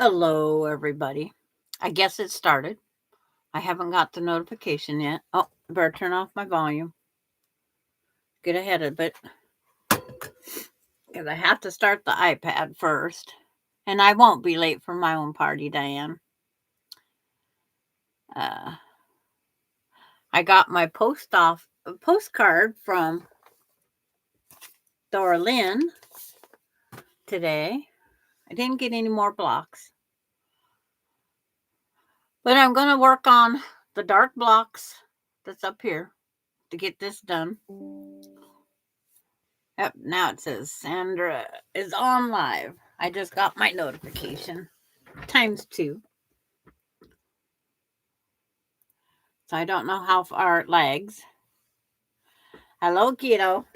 Hello, everybody. I guess it started. I haven't got the notification yet. Oh, better turn off my volume. Get ahead of it. Because I have to start the iPad first. And I won't be late for my own party, Diane. Uh, I got my postcard from Dora Lynn today. I didn't get any more blocks. But I'm going to work on the dark blocks that's up here to get this done. Yep, now it says Sandra is on live. I just got my notification. ×2. So I don't know how far it lags. Hello, kiddo.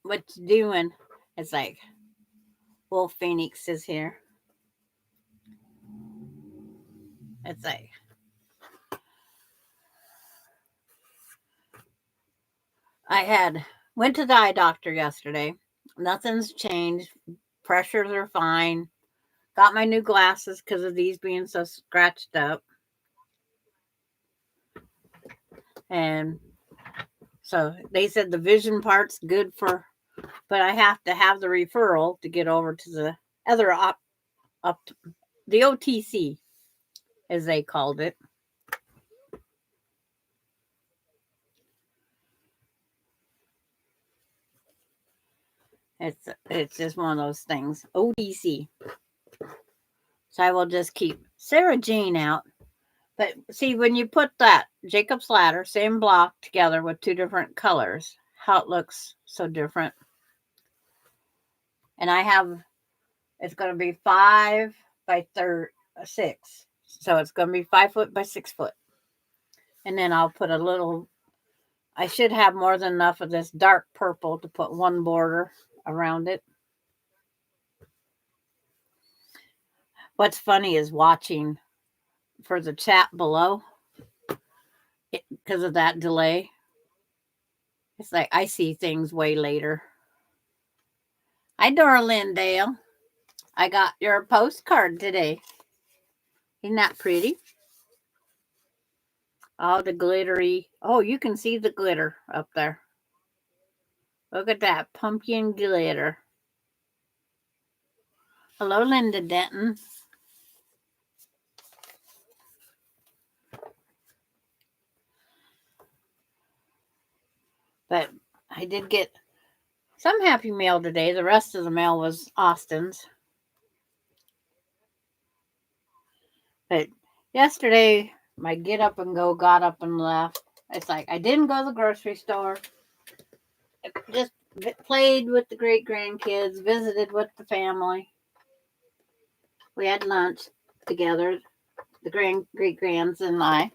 What you doing? It's like Wolf Phoenix is here. It's like went to the eye doctor yesterday. Nothing's changed. Pressures are fine. Got my new glasses because of these being so scratched up. And so they said the vision part's good for, but I have to have the referral to get over to the other the OTC, as they called it. It's just one of those things. OTC. So I will just keep Sara Jane out. But see, when you put that Jacob's Ladder, same block together with two different colors, how it looks so different. And it's going to be 5 by 6. So it's going to be 5 foot by 6 foot. And then I'll put I should have more than enough of this dark purple to put one border around it. What's funny is watching for the chat below because of that delay. It's like I see things way later. Hi, Dora Lindale. I got your postcard today. Isn't that pretty? All the glittery. Oh, you can see the glitter up there. Look at that pumpkin glitter. Hello, Linda Denton. But I did get some happy mail today. The rest of the mail was Austin's. But yesterday, my get up and go got up and left. It's like I didn't go to the grocery store. I just played with the great grandkids, visited with the family. We had lunch together, the great grands and I.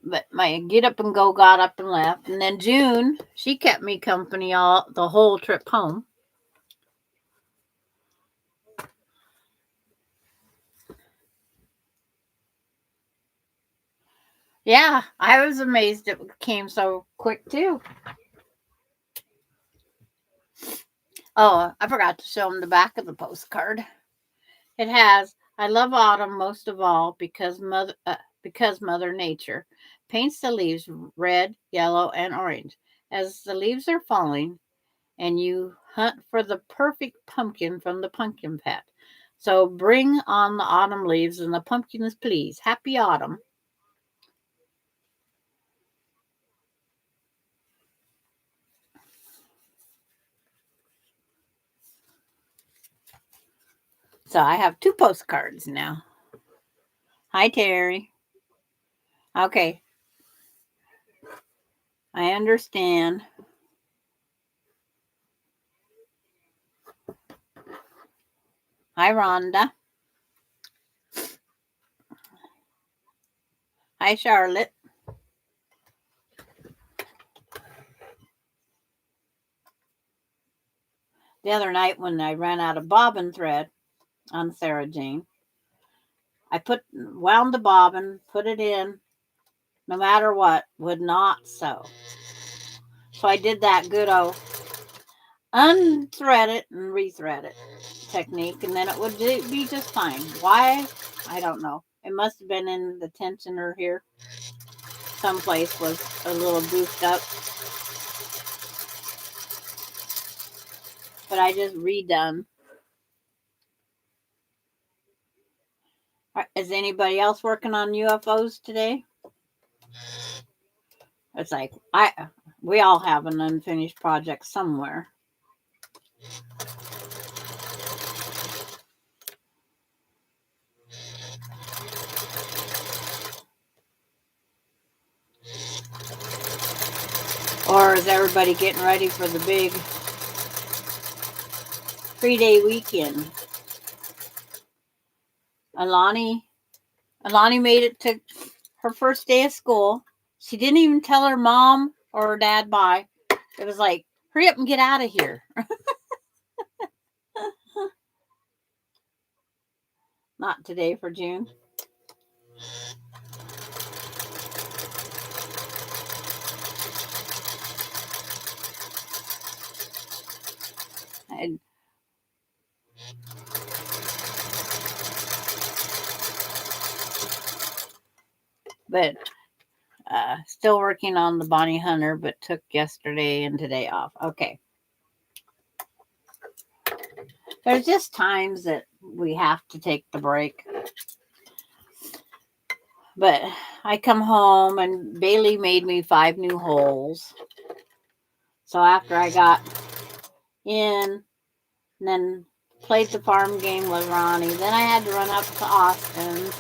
But my get up and go got up and left. And then June, she kept me company the whole trip home. Yeah, I was amazed it came so quick too. Oh, I forgot to show them the back of the postcard. It has, I love autumn most of all because Mother Nature paints the leaves red, yellow, and orange. As the leaves are falling and you hunt for the perfect pumpkin from the pumpkin patch. So bring on the autumn leaves and the pumpkins, please. Happy autumn. So I have 2 postcards now. Hi, Terry. Okay. I understand. Hi, Rhonda. Hi, Charlotte. The other night when I ran out of bobbin thread on Sara Jane, I wound the bobbin, put it in, no matter what, would not sew. So I did that good unthread it and rethread it technique, and then it would be just fine. Why? I don't know. It must have been in the tensioner here. Someplace was a little goofed up, but I just redone. Is anybody else working on UFOs today? It's like we all have an unfinished project somewhere. Or is everybody getting ready for the big 3-day weekend? Alani made it to her first day of school. She didn't even tell her mom or her dad bye. It was like, hurry up and get out of here. Not today for June. But still working on the Bonnie Hunter, but took yesterday and today off. Okay. There's just times that we have to take the break. But I come home and Bailey made me 5 new holes. So after I got in and then played the farm game with Ronnie, then I had to run up to Austin,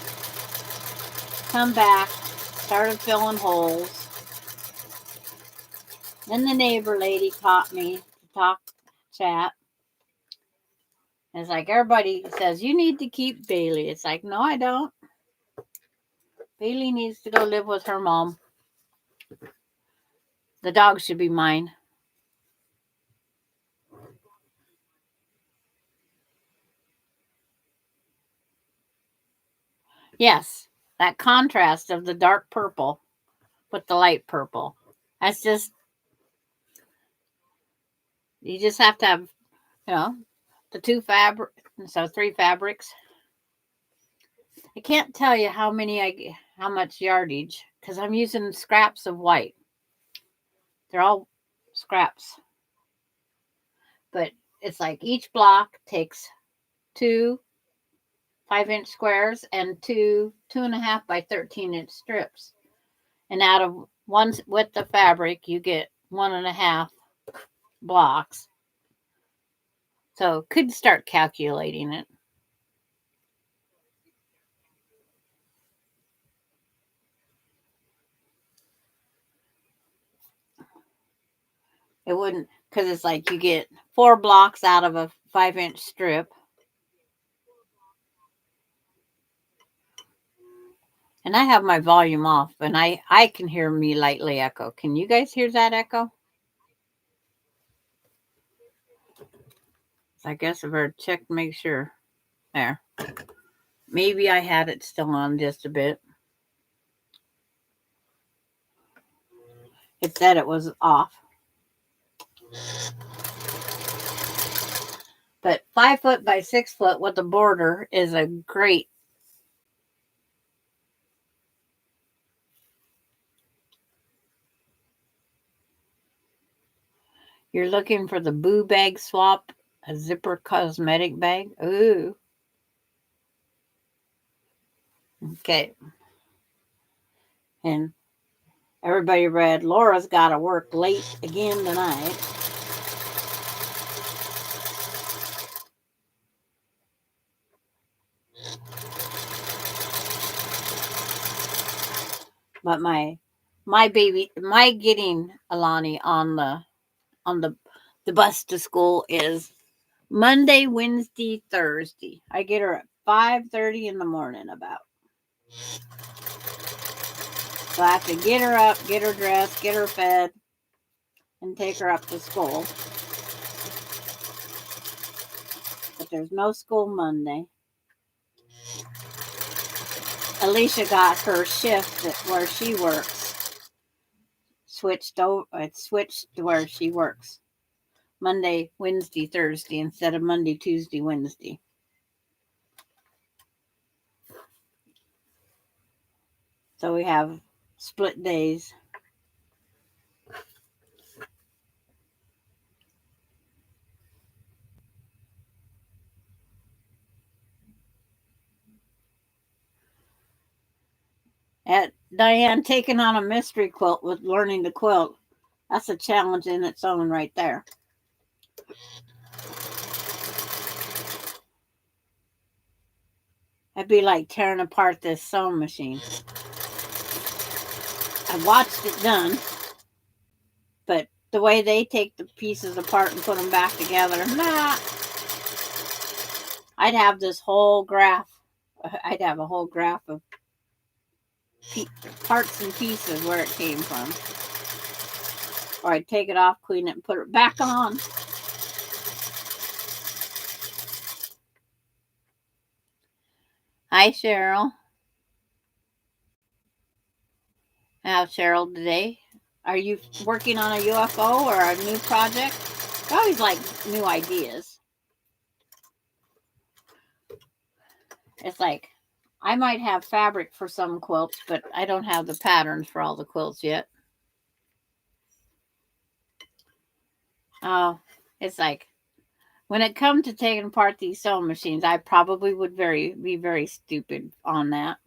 come back, started filling holes. Then the neighbor lady caught me to chat. It's like everybody says, you need to keep Bailey. It's like, no, I don't. Bailey needs to go live with her mom. The dog should be mine. Yes, that contrast of the dark purple with the light purple. That's just, you just have to have, the 3 fabrics. I can't tell you how much yardage, because I'm using scraps of white. They're all scraps. But it's like each block takes 2 5-inch squares and 2.5 by 13-inch strips. And out of one width of fabric, you get 1.5 blocks. So could start calculating it. It wouldn't, because it's like you get 4 blocks out of a 5-inch strip. And I have my volume off, and I can hear me lightly echo. Can you guys hear that echo? So I guess I better check to make sure. There. Maybe I had it still on just a bit. It said it was off. But 5 foot by 6 foot with a border is a great. You're looking for the Boo Bag Swap, a zipper cosmetic bag. Ooh. Okay. And everybody read Laura's got to work late again tonight. But my getting Alani on the bus to school is Monday, Wednesday, Thursday. I get her at 5:30 in the morning about. So I have to get her up, get her dressed, get her fed, and take her up to school. But there's no school Monday. Alicia got her shift where she works switched over. It's switched to where she works Monday, Wednesday, Thursday instead of Monday, Tuesday, Wednesday. So we have split days. At Diane taking on a mystery quilt with learning to quilt. That's a challenge in its own right there. That'd be like tearing apart this sewing machine. I watched it done, but the way they take the pieces apart and put them back together, nah. I'd have this whole graph. I'd have a whole graph of parts and pieces where it came from. Or I'd take it off, clean it, and put it back on. Hi, Cheryl. How's Cheryl today? Are you working on a UFO or a new project? I always like new ideas. It's like I might have fabric for some quilts, but I don't have the patterns for all the quilts yet. Oh, it's like when it comes to taking apart these sewing machines, I probably would be very stupid on that.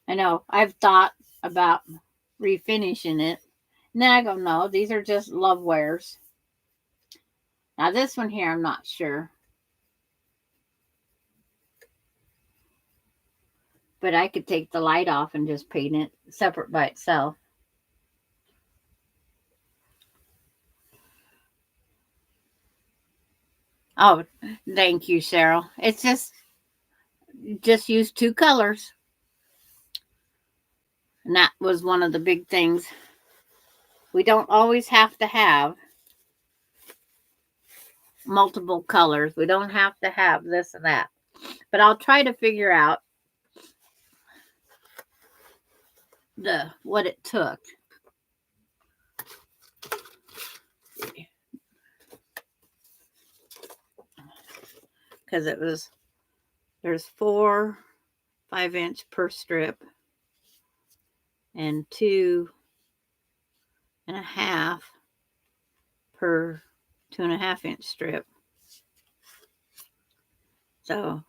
I know I've thought about refinishing it. And then I go, no, these are just love wares. Now this one here, I'm not sure. But I could take the light off and just paint it separate by itself. Oh, thank you, Cheryl. It's just use two colors. And that was one of the big things. We don't always have to have multiple colors. We don't have to have this and that. But I'll try to figure out what it took. Because there's 4 5-inch per strip and 2.5 per 2.5-inch strip. So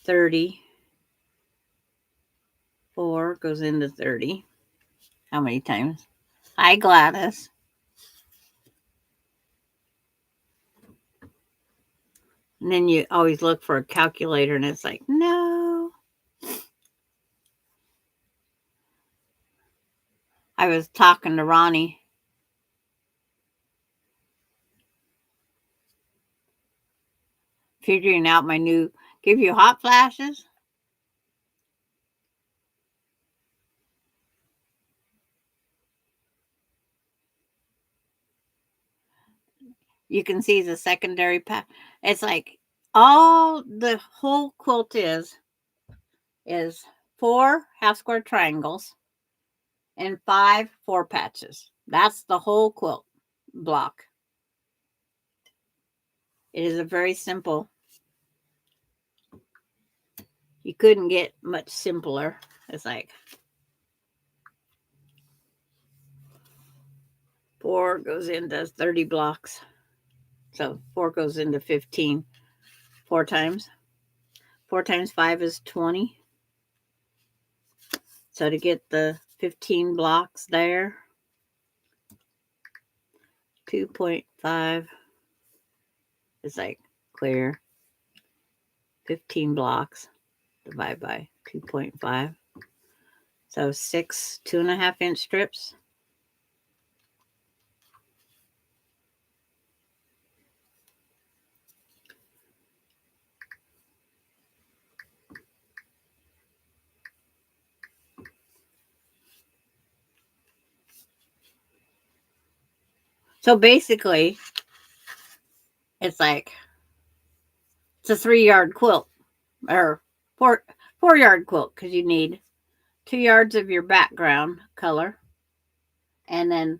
34 goes into 30. How many times? Hi, Gladys. And then you always look for a calculator, and it's like, no. I was talking to Ronnie. Figuring out my new, give you hot flashes. You can see the secondary pack. It's like all the whole quilt is 4 half square triangles and 5 4 patches. That's the whole quilt block. It is a very simple. You couldn't get much simpler. It's like 4 goes into 30 blocks. So 4 goes into 15. 4 times. 4 times 5 is 20. So to get the 15 blocks there, 2.5 is like clear. 15 blocks divided by 2.5. So 6 2.5-inch strips. So basically, it's like it's a 3-yard quilt or 4-yard quilt because you need 2 yards of your background color and then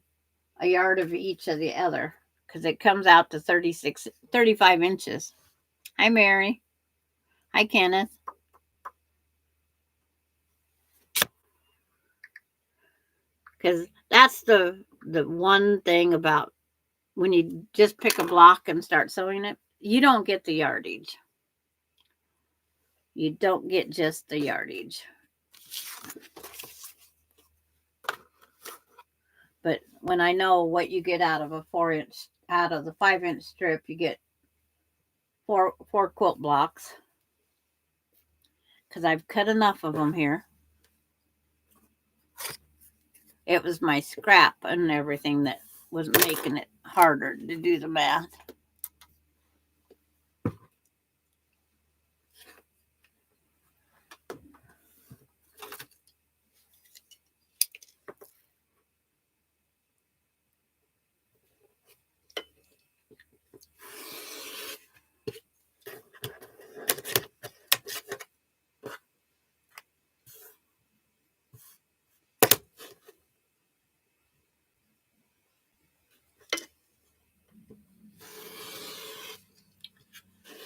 a yard of each of the other because it comes out to 35 inches. Hi, Mary. Hi, Kenneth. Because that's the one thing about when you just pick a block and start sewing it, you don't get the yardage. You don't get just the yardage. But when I know what you get out of a 4-inch, out of the 5-inch strip, you get four quilt blocks. Because I've cut enough of them here. It was my scrap and everything that was making it harder to do the math.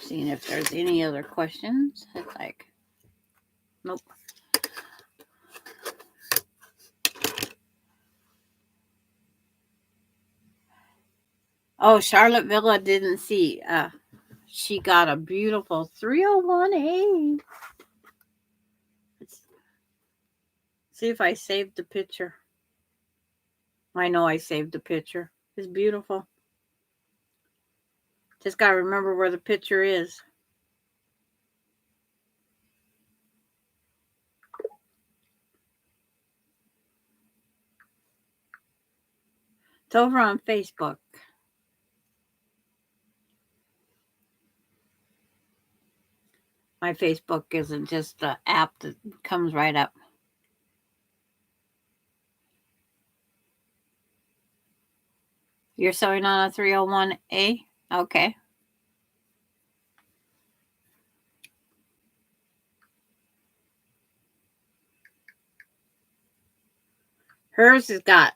Seeing if there's any other questions. It's like, nope. Oh, Charlotte Villa didn't see. She got a beautiful 301A. Let's see if I saved the picture. I know I saved the picture. It's beautiful. Just got to remember where the picture is. It's over on Facebook. My Facebook isn't just an app that comes right up. You're sewing on a 301A? Okay. Hers has got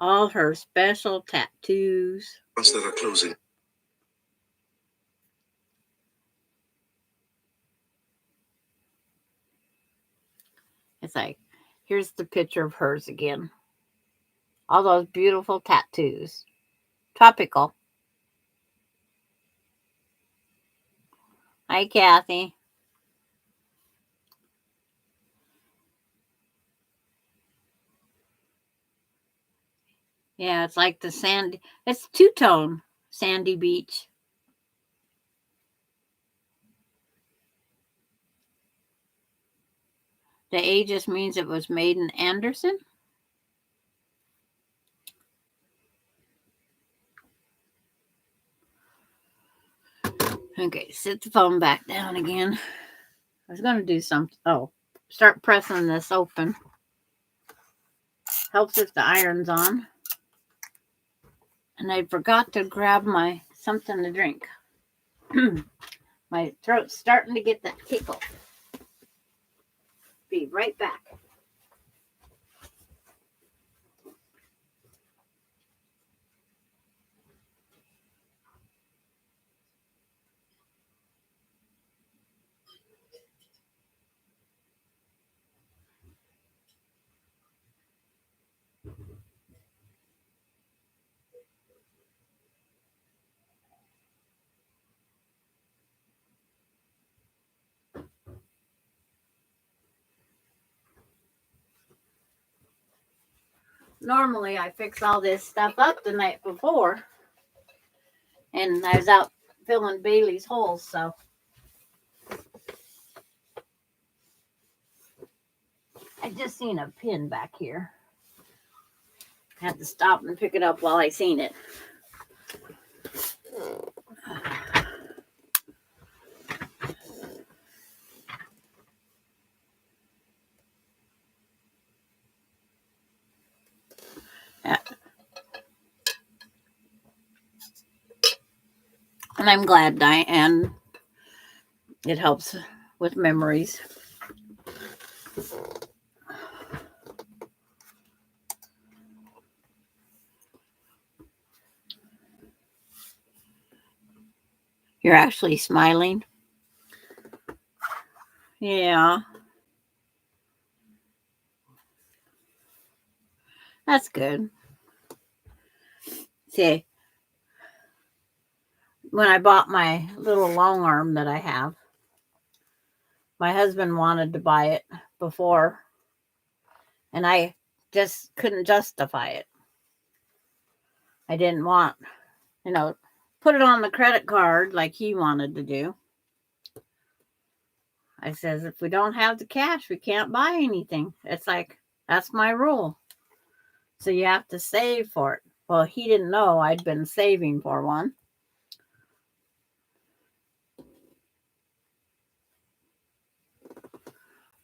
all her special tattoos. That are closing. It's like, here's the picture of hers again. All those beautiful tattoos. Tropical. Hi, Kathy. Yeah, it's like the sand. It's two-tone sandy beach. The A just means it was made in Anderson. Okay, sit the phone back down again. I was going to do something. Oh, start pressing this open. Helps if the iron's on. And I forgot to grab my something to drink. My throat's starting to get that tickle. Be right back. Normally, I fix all this stuff up the night before. And I was out filling Bailey's holes, so. I just seen a pin back here. Had to stop and pick it up while I seen it. And I'm glad, Diane. It helps with memories. You're actually smiling. Yeah, that's good. See, when I bought my little long arm that I have, my husband wanted to buy it before, and I just couldn't justify it. I didn't want, you know, put it on the credit card like he wanted to do. I says, if we don't have the cash, we can't buy anything. It's like, that's my rule. So you have to save for it. Well, he didn't know I'd been saving for one.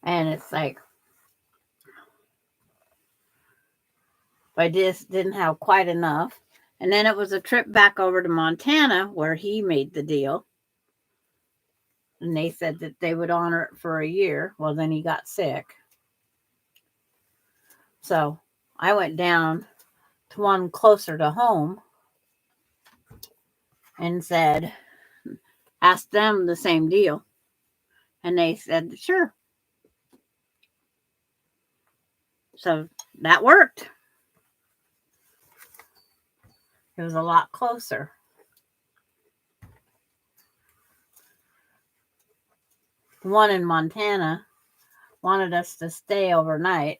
And it's like, I just didn't have quite enough. And then it was a trip back over to Montana where he made the deal. And they said that they would honor it for a year. Well, then he got sick. So I went down to one closer to home and said, asked them the same deal. And they said, sure. So that worked. It was a lot closer. The one in Montana wanted us to stay overnight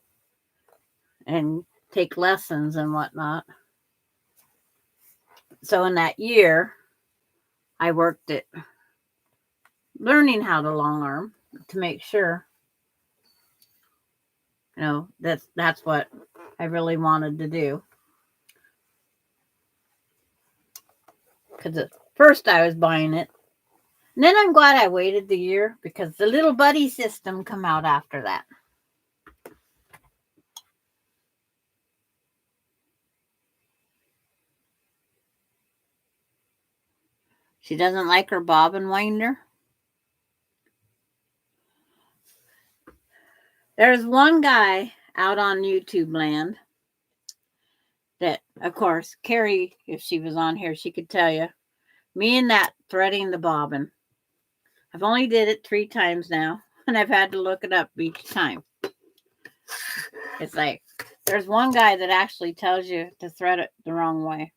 and take lessons and whatnot. So in that year, I worked at learning how to long arm to make sure, that's what I really wanted to do. Because at first I was buying it. And then I'm glad I waited the year because the little buddy system come out after that. She doesn't like her bobbin winder. There's one guy out on YouTube land that, of course, Carrie, if she was on here, she could tell you, me and that threading the bobbin. I've only did it 3 times now, and I've had to look it up each time. It's like, there's one guy that actually tells you to thread it the wrong way.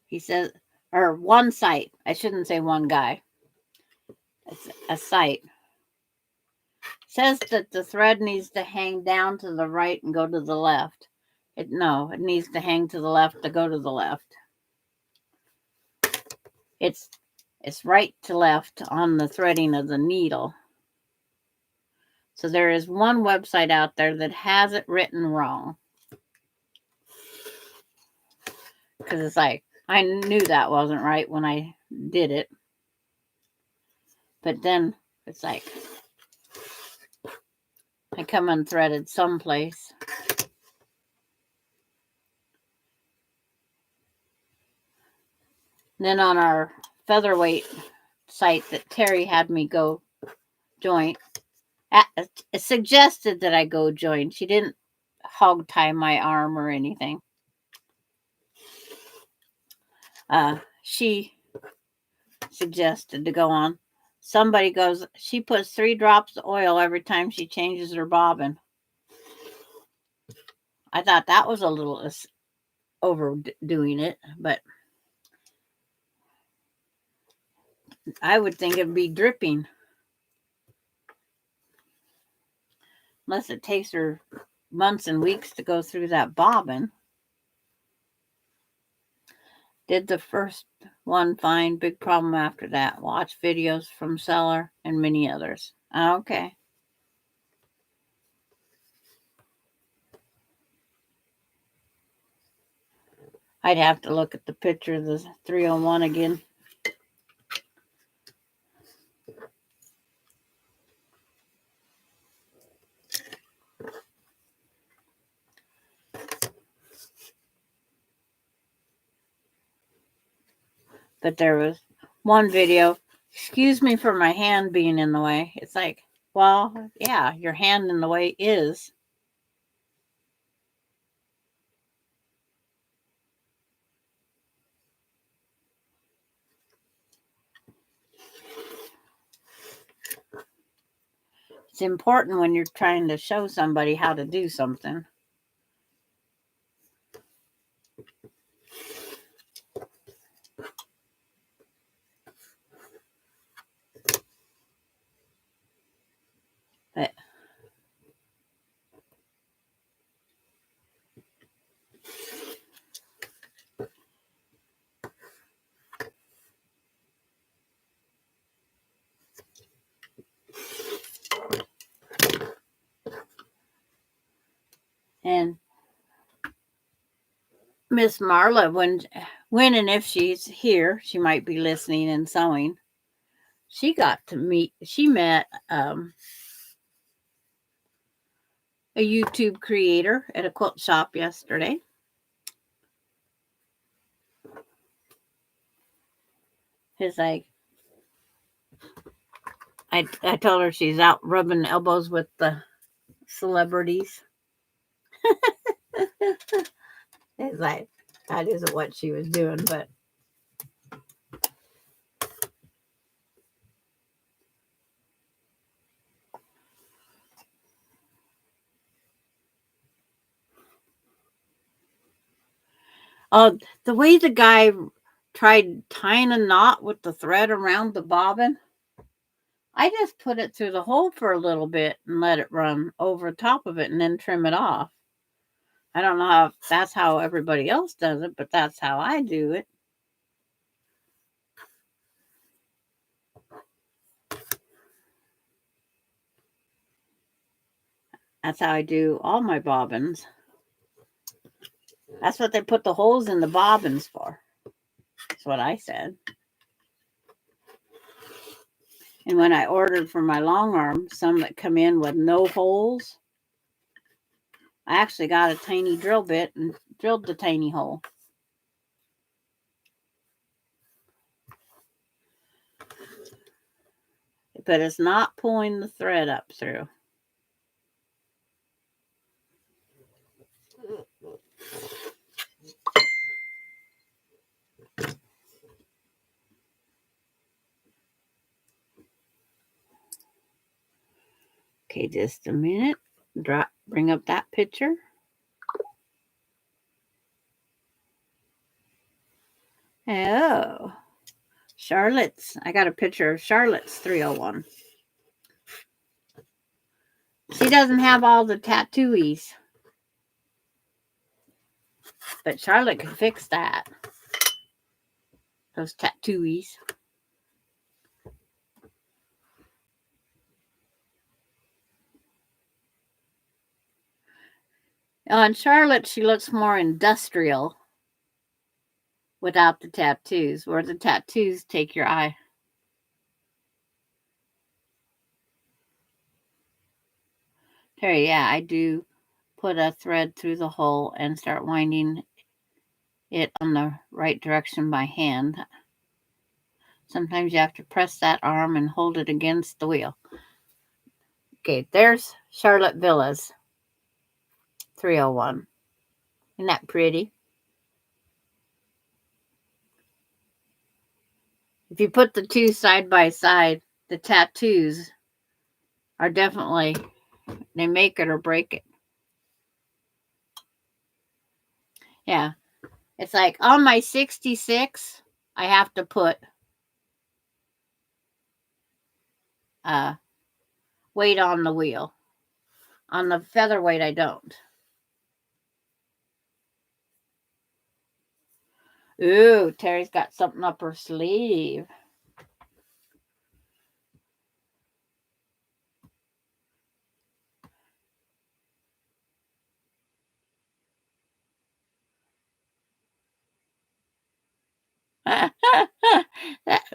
He says, or one site, I shouldn't say one guy, it's a site, says that the thread needs to hang down to the right and go to the left. It needs to hang to the left to go to the left. It's right to left on the threading of the needle. So there is one website out there that has it written wrong. Because it's like, I knew that wasn't right when I did it. But then it's like, I come unthreaded someplace. And then on our featherweight site that Terry had me go joint, it suggested that I go join. She didn't hog tie my arm or anything. She suggested to go on. Somebody goes, she puts 3 drops of oil every time she changes her bobbin. I thought that was a little overdoing it, but I would think it'd be dripping. Unless it takes her months and weeks to go through that bobbin. Did the first one fine, big problem after that. Watch videos from seller and many others. Okay. I'd have to look at the picture of the 301 again. But there was one video. Excuse me for my hand being in the way. It's like, well, yeah, your hand in the way is. It's important when you're trying to show somebody how to do something. But and Miss Marla, when and if she's here, she might be listening and sewing. She met a YouTube creator at a quilt shop yesterday. His like, I told her she's out rubbing elbows with the celebrities. It's like that isn't what she was doing, but the way the guy tried tying a knot with the thread around the bobbin, I just put it through the hole for a little bit and let it run over top of it and then trim it off. I don't know if that's how everybody else does it, but that's how I do it. That's how I do all my bobbins. That's what they put the holes in the bobbins for. That's what I said. And when I ordered for my long arm, some that come in with no holes, I actually got a tiny drill bit and drilled the tiny hole. But it's not pulling the thread up through. Okay, just a minute. Bring up that picture. Oh, Charlotte's. I got a picture of Charlotte's 301. She doesn't have all the tattooies, but Charlotte can fix that. Those tattooies. On Charlotte, she looks more industrial without the tattoos, where the tattoos take your eye. Terry, yeah, I do put a thread through the hole and start winding it on the right direction by hand. Sometimes you have to press that arm and hold it against the wheel. Okay, there's Charlotte Villas 301. Isn't that pretty? If you put the two side by side, the tattoos are definitely, they make it or break it. Yeah. It's like on my 66, I have to put weight on the wheel. On the featherweight, I don't. Ooh, Terry's got something up her sleeve.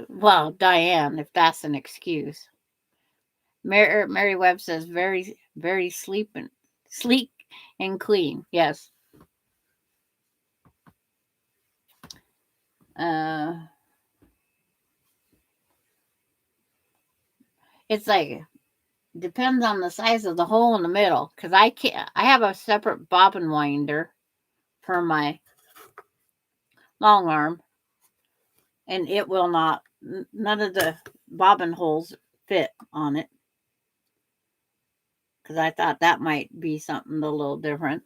Well, Diane, if that's an excuse. Mary Webb says very, very sleek and clean. Yes. It's like depends on the size of the hole in the middle because I have a separate bobbin winder for my long arm, and it will not. None of the bobbin holes fit on it. because I thought that might be something a little different.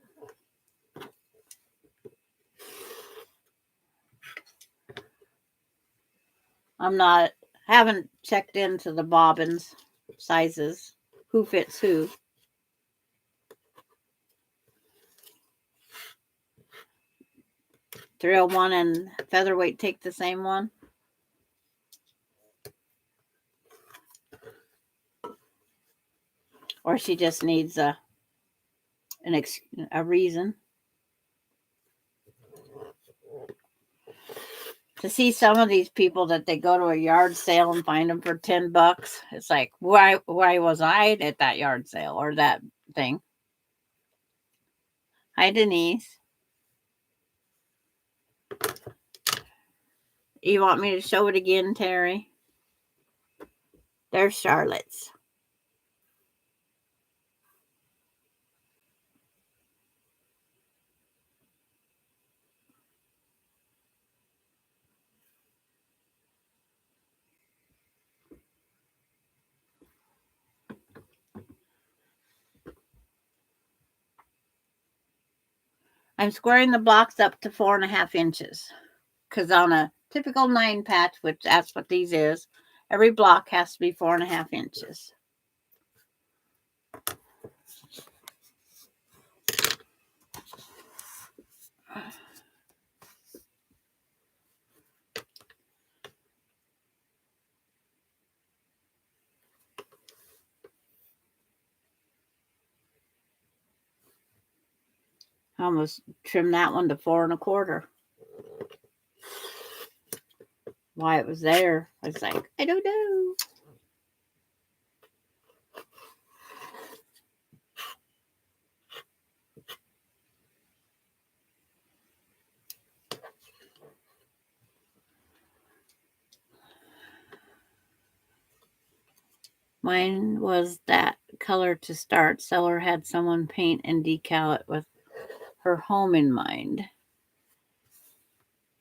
Haven't checked into the bobbins sizes, who fits who. .301 and featherweight take the same one. Or she just needs a reason. To see some of these people that they go to a yard sale and find them for $10, it's like, why was I at that yard sale or that thing? Hi, Denise. You want me to show it again, Terry? There's Charlotte's. I'm squaring the blocks up to 4.5 inches. Because on a typical 9 patch, which that's what these is, every block has to be 4.5 inches. I almost trimmed that one to 4.25. Why it was there, I was like, I don't know. Mine was that color to start. Seller had someone paint and decal it with her home in mind.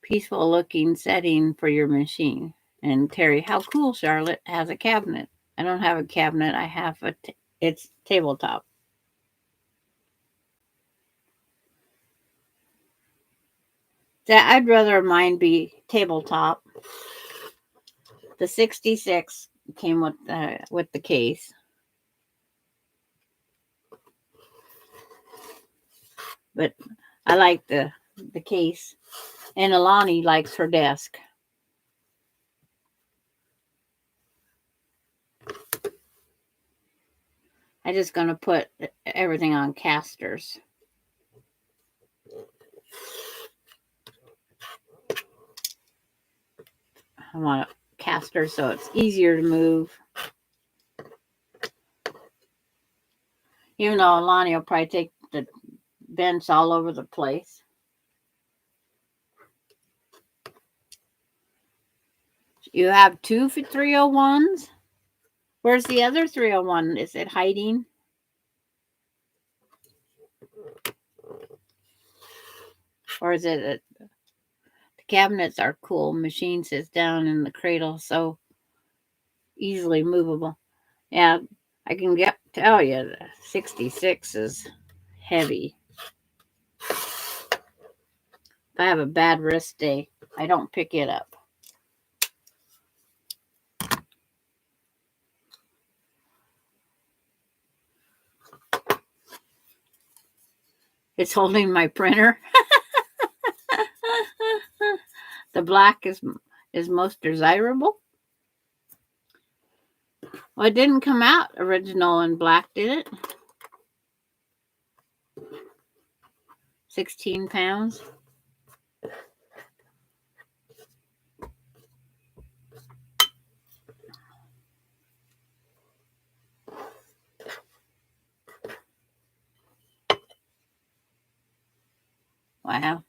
Peaceful looking setting for your machine. And Terry, how cool, Charlotte has a cabinet. I don't have a cabinet. I have it's tabletop. I'd rather mine be tabletop. The 66 came with the case. But I like the case. And Alani likes her desk. I'm just going to put everything on casters. I want a caster so it's easier to move. Even though Alani will probably take the bench all over the place. You have 2 301s? Where's the other 301? Is it hiding? Or is it the cabinets are cool. Machine sits down in the cradle so easily movable. Yeah, I can tell you the 66 is heavy. If I have a bad wrist day, I don't pick it up. It's holding my printer. The black is most desirable. Well, it didn't come out original in black, did it? 16 pounds. Wow.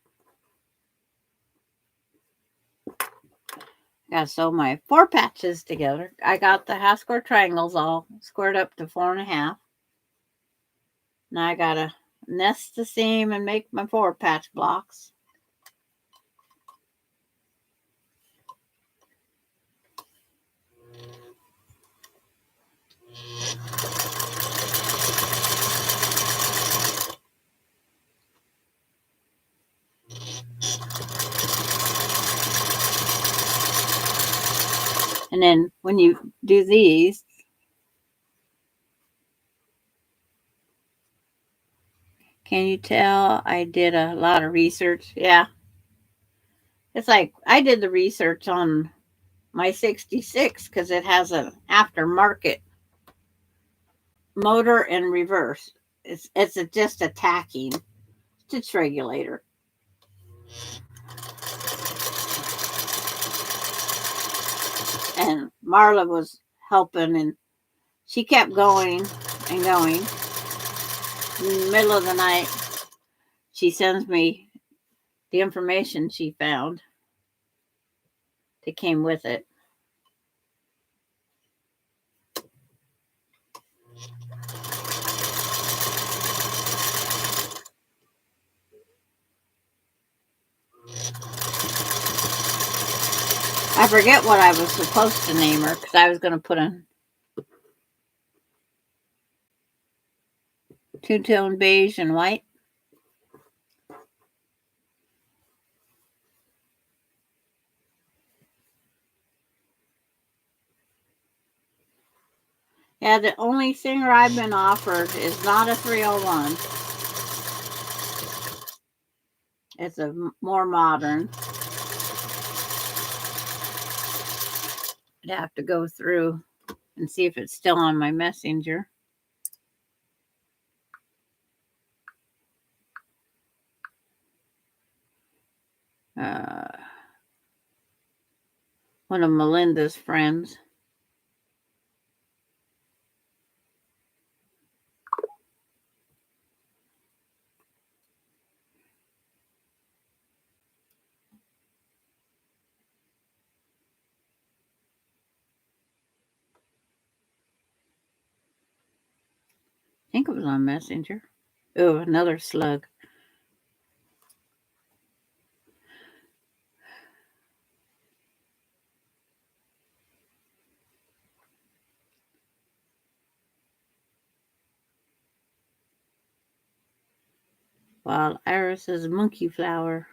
Gotta sew my 4 patches together. I got the half square triangles all squared up to 4.5. Now I gotta nest the seam and make my 4 patch blocks. And then when you do these, can you tell I did a lot of research? Yeah. It's like I did the research on my 66 because it has an aftermarket motor and reverse. Just a tacking stitch regulator. And Marla was helping, and she kept going and going. In the middle of the night, she sends me the information she found that came with it. I forget what I was supposed to name her because I was going to put a two-tone beige and white. Yeah, the only singer I've been offered is not a 301. It's a more modern. I'd have to go through and see if it's still on my messenger. Uh, one of Melinda's friends. I think it was on Messenger. Oh, another slug. Wild Iris's monkey flower.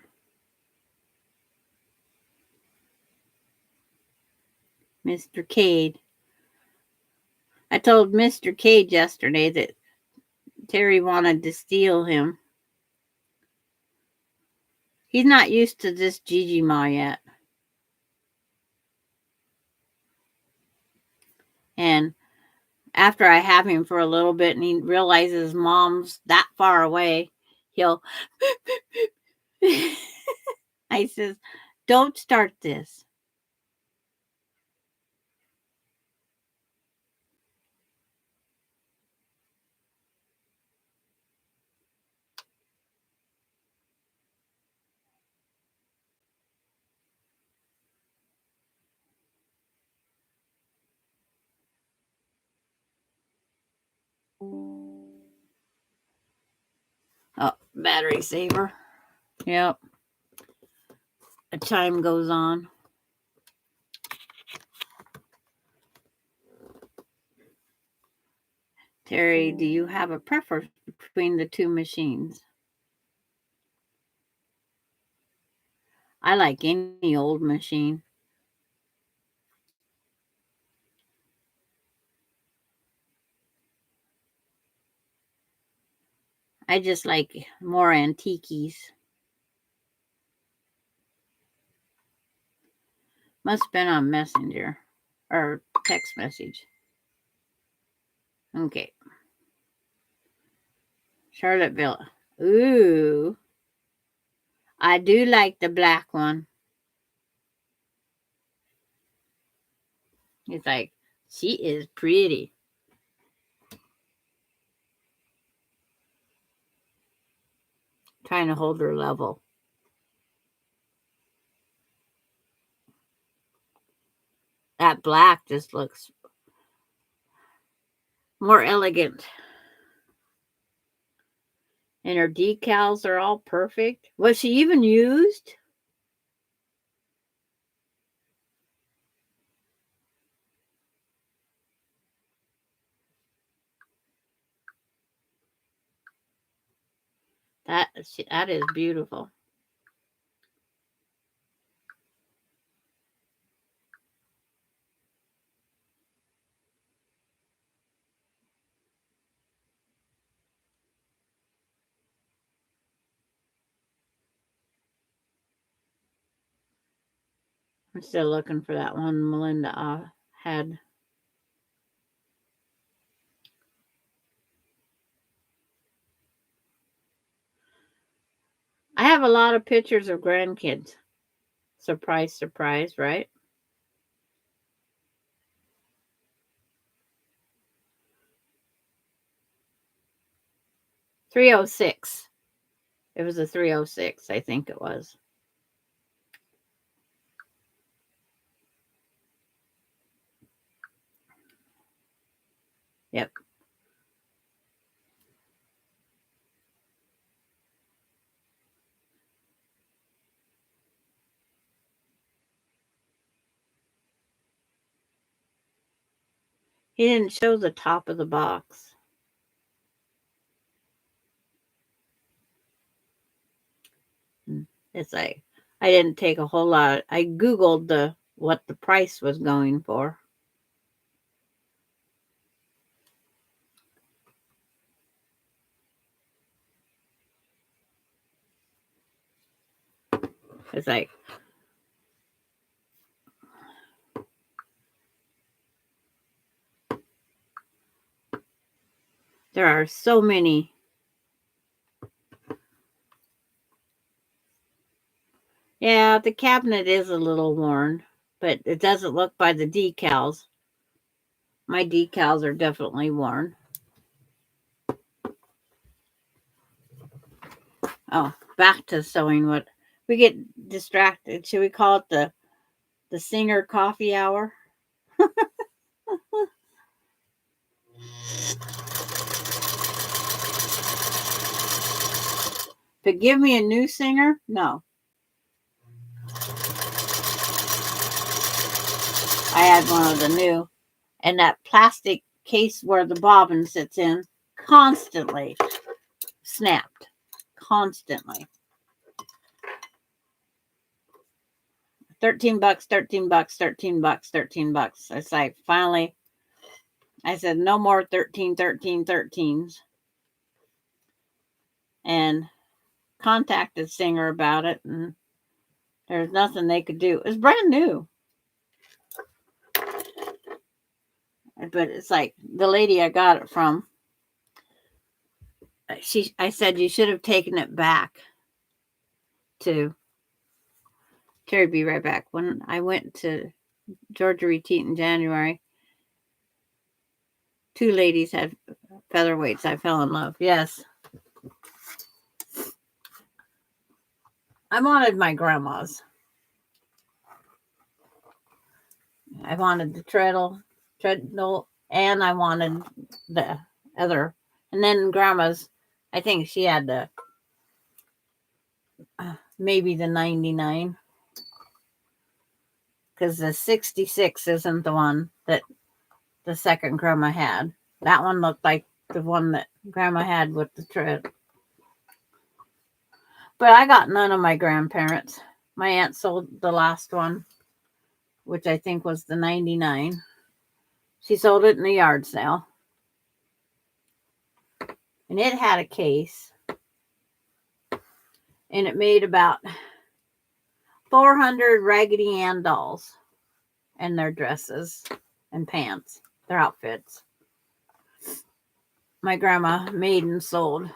Mr. Cade. I told Mr. Cade yesterday that Terry wanted to steal him. He's not used to this Gigi Ma yet. And after I have him for a little bit and he realizes mom's that far away, he'll. I says, don't start this. Oh, battery saver. Yep. A time goes on. Terry, do you have a preference between the two machines? I like any old machine. I just like more antiques. Must have been on Messenger or text message. Okay. Charlottesville. Ooh. I do like the black one. It's like, she is pretty. Trying to hold her level. That black just looks more elegant. And her decals are all perfect. Was she even used? That is beautiful. I'm still looking for that one Melinda had. I have a lot of pictures of grandkids. Surprise, surprise, right? 306. It was a 306, I think it was. Yep. He didn't show the top of the box. It's like I didn't take a whole lot. I googled the what the price was going for. It's like there are so many. Yeah, the cabinet is a little worn, but it doesn't look by the decals. My decals are definitely worn. Oh, back to sewing. What we get distracted. Should we call it the singer coffee hour? But give me a new singer? No. I had one of the new, and that plastic case where the bobbin sits in constantly snapped. Constantly. $13, $13, $13, $13. It's like finally I said no more 13, 13, 13s. And contacted Singer about it, and there's nothing they could do. It's brand new. But it's like the lady I got it from, I said you should have taken it back to Terry. Be right back. When I went to Georgia Retreat in January, two ladies had featherweights. I fell in love. Yes. I wanted my grandma's. I wanted the treadmill, and I wanted the other. And then grandma's, I think she had the maybe the 99, because the 66 isn't the one that the second grandma had. That one looked like the one that grandma had with the tread. But I got none of my grandparents. My aunt sold the last one, which I think was the 99. She sold it in a yard sale. And it had a case. And it made about 400 Raggedy Ann dolls and their dresses and pants, their outfits. My grandma made and sold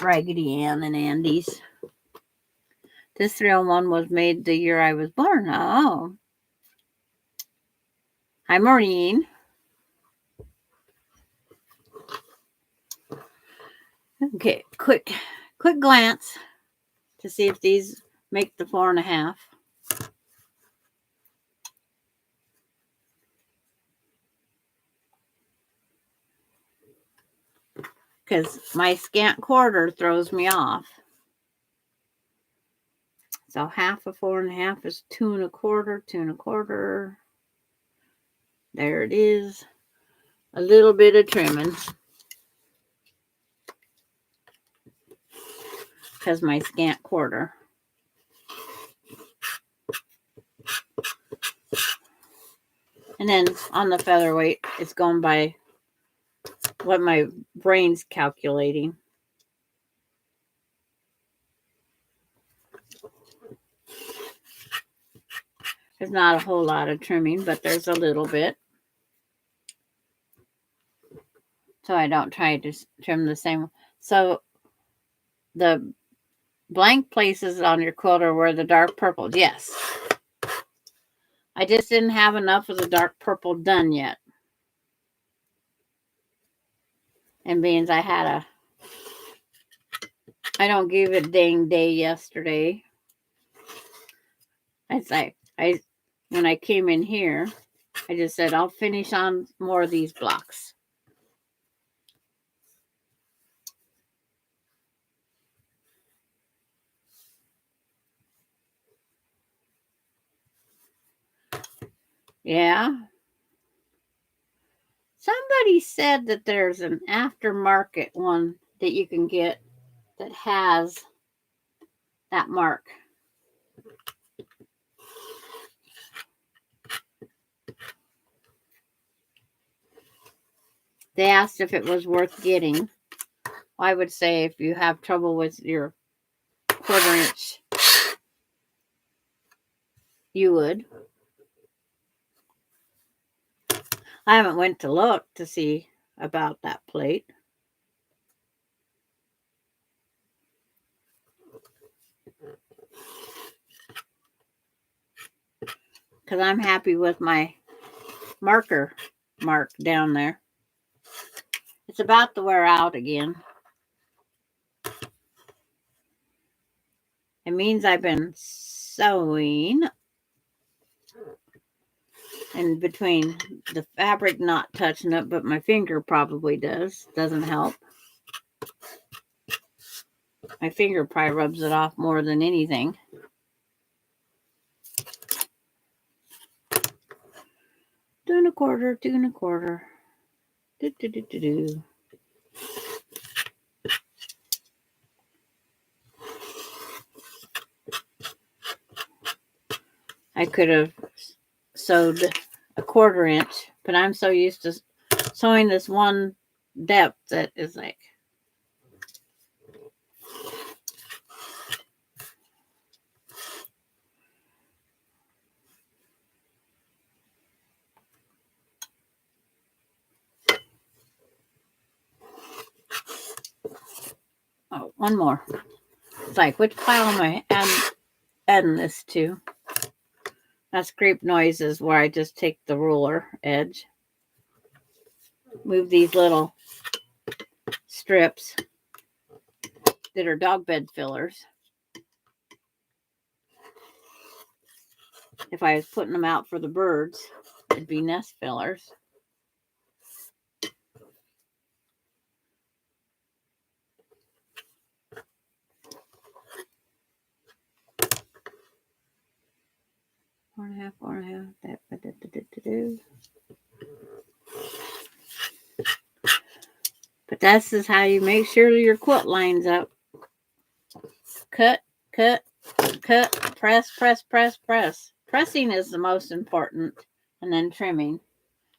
Raggedy Ann and Andy's. This 301 was made the year I was born. Oh. Hi, Maureen. Okay, quick glance to see if these make the 4.5. Because my scant quarter throws me off. So half of 4.5 is 2.25, 2.25. There it is. A little bit of trimming. Because my scant quarter. And then on the featherweight, it's going by what my brain's calculating. There's not a whole lot of trimming, but there's a little bit. So I don't try to trim the same. So the blank places on your quilt are where the dark purples. Yes. I just didn't have enough of the dark purple done yet. And being I don't give a dang day yesterday. When I came in here, I just said, I'll finish on more of these blocks. Yeah. Somebody said that there's an aftermarket one that you can get that has that mark. They asked if it was worth getting. I would say if you have trouble with your 1/4 inch, you would. I haven't went to look to see about that plate. Because I'm happy with my marker mark down there. It's about to wear out again. It means I've been sewing in between the fabric not touching it, but my finger probably does. Doesn't help. My finger probably rubs it off more than anything. Doing a quarter. Do, do, do, do, do. I could have sewed a 1/4 inch, but I'm so used to sewing this one depth that is like, oh, one more. It's like, which pile am I adding this to? That scrape noise is where I just take the ruler edge, move these little strips that are dog bed fillers. If I was putting them out for the birds, it'd be nest fillers. Four and a half. But this is how you make sure your quilt lines up. Cut, press. Pressing is the most important, and then trimming.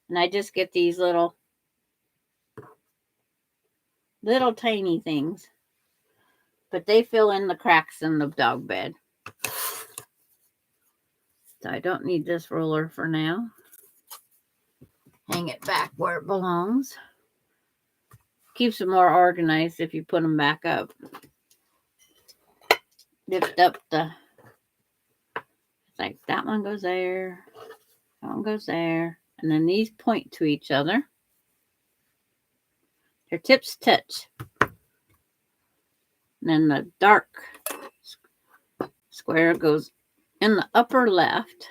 And I just get these little tiny things, but they fill in the cracks in the dog bed. So I don't need this ruler for now. Hang it back where it belongs. Keeps them more organized if you put them back up. Lift up it's like that one goes there, that one goes there, and then these point to each other. Their tips touch. And then the dark square goes in the upper left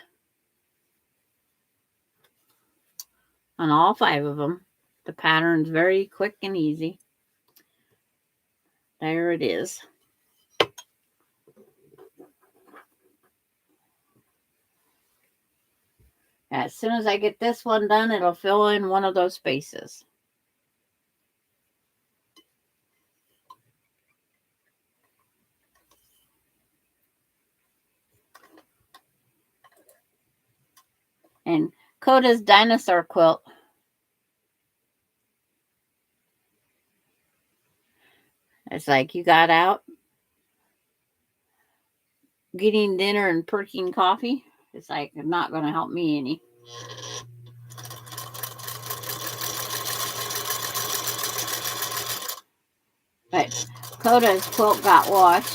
on all 5 of them. The pattern's very quick and easy. There it is. As soon as I get this one done, it'll fill in one of those spaces. And Coda's dinosaur quilt. It's like you got out getting dinner and perking coffee. It's like not going to help me any. But Coda's quilt got washed,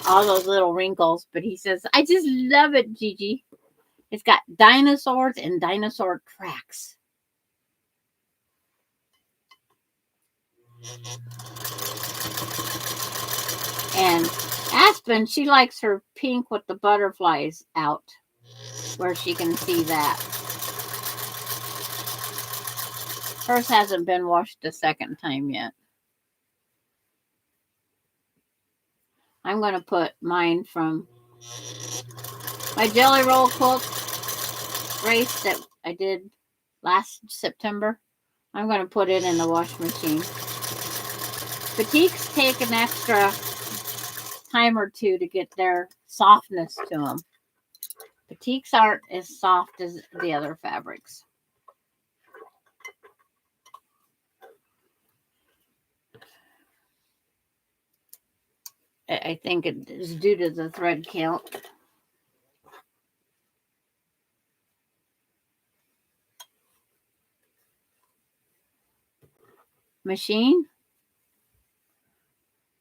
all those little wrinkles. But he says, I just love it, Gigi. It's got dinosaurs and dinosaur tracks. And Aspen, she likes her pink with the butterflies out, where she can see that. Hers hasn't been washed a second time yet. I'm going to put mine from my Jelly Roll quilt race that I did last September. I'm going to put it in the wash machine. Batiks take an extra time or two to get their softness to them. Batiks aren't as soft as the other fabrics. I think it is due to the thread count. Machine?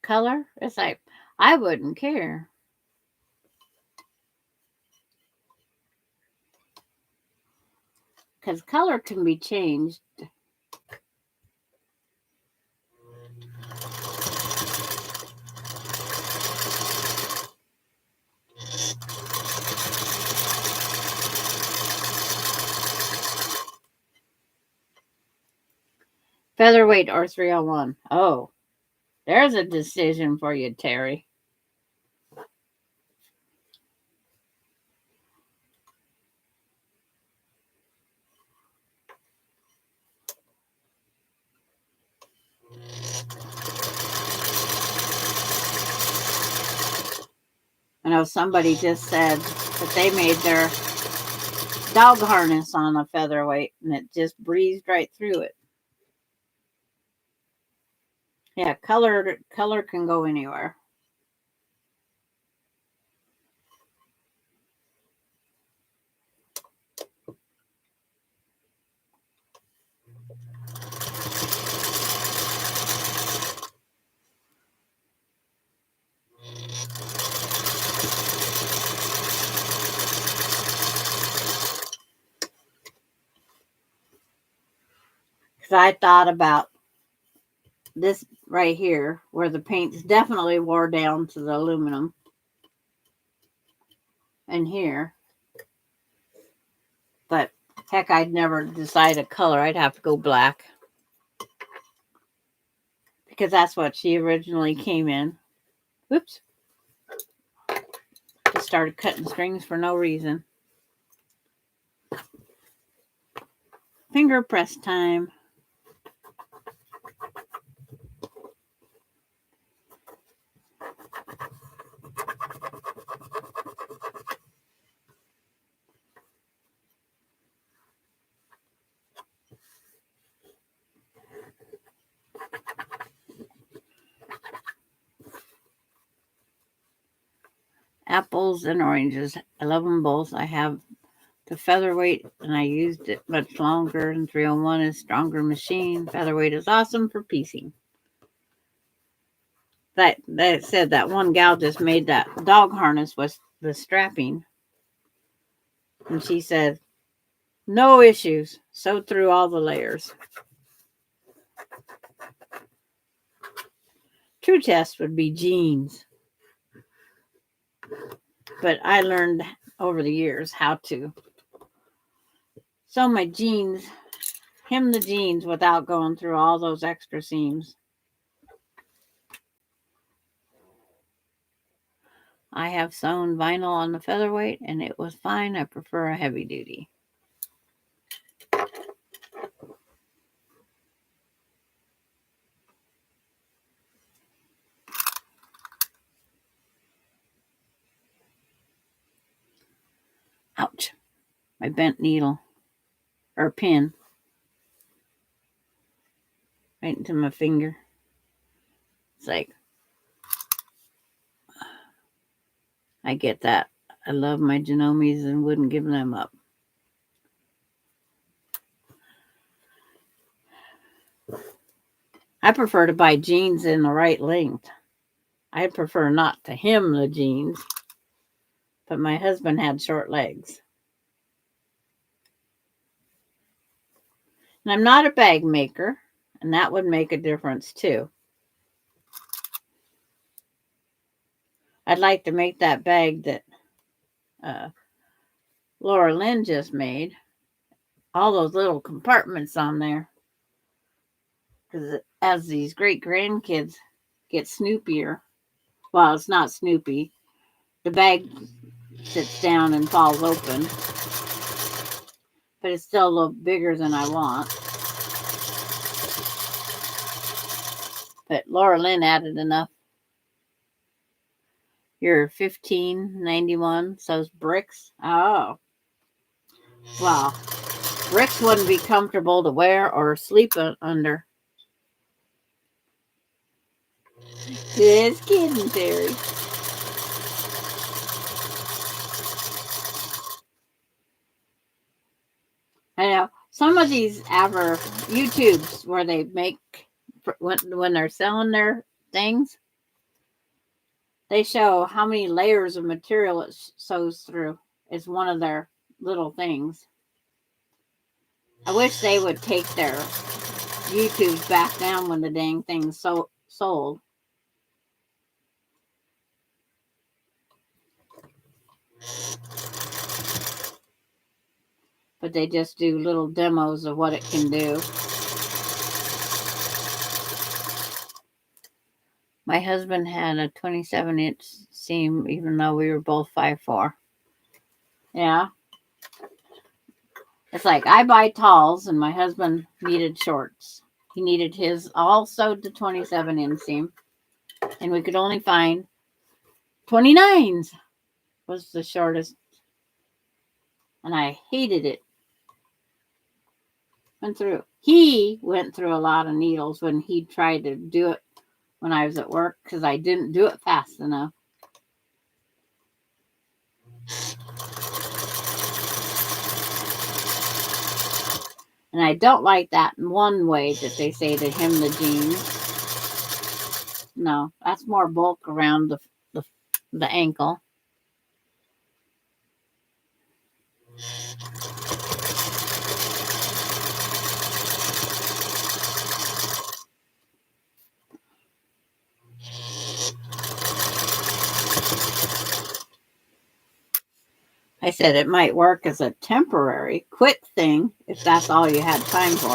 Color? It's like, I wouldn't care. Because color can be changed. Featherweight or 301. Oh, there's a decision for you, Terry. I know somebody just said that they made their dog harness on a featherweight and it just breezed right through it. Yeah, color can go anywhere. Because I thought about this right here where the paint's definitely wore down to the aluminum. And here. But heck, I'd never decide a color. I'd have to go black. Because that's what she originally came in. Oops. Just started cutting strings for no reason. Finger press time. Apples and oranges. I love them both. I have the featherweight and I used it much longer. And 301 is stronger machine. Featherweight is awesome for piecing. That said, that one gal just made that dog harness with the strapping. And she said, no issues. Sewed through all the layers. True test would be jeans. But I learned over the years how to sew my jeans, hem the jeans without going through all those extra seams. I have sewn vinyl on the featherweight and it was fine. I prefer a heavy duty. Ouch. My bent needle or pin right into my finger. It's like, I get that I love my Genomes and wouldn't give them up. I prefer to buy jeans in the right length. I prefer not to hem the jeans, but my husband had short legs. And I'm not a bag maker, and that would make a difference too. I'd like to make that bag that uh, Laura Lynn just made. All those little compartments on there. Because as these great grandkids get snoopier, well, it's not Snoopy. The bag sits down and falls open, but it's still a little bigger than I want. But Laura Lynn added enough. You're 1591, so's bricks. Oh, well, bricks wouldn't be comfortable to wear or sleep under. Just kidding, Terry. I know some of these YouTubes where they make when they're selling their things, they show how many layers of material it sews through. Is one of their little things. I wish they would take their YouTubes back down when the dang thing's sold. But they just do little demos of what it can do. My husband had a 27-inch seam, even though we were both 5'4". Yeah. It's like I buy talls, and my husband needed shorts. He needed his all sewed to 27 inseam, and we could only find 29s was the shortest, and I hated it. He went through a lot of needles when he tried to do it when I was at work because I didn't do it fast enough. And I don't like that one way that they say to hem the jeans. No, that's more bulk around the ankle. I said it might work as a temporary, quick thing if that's all you had time for.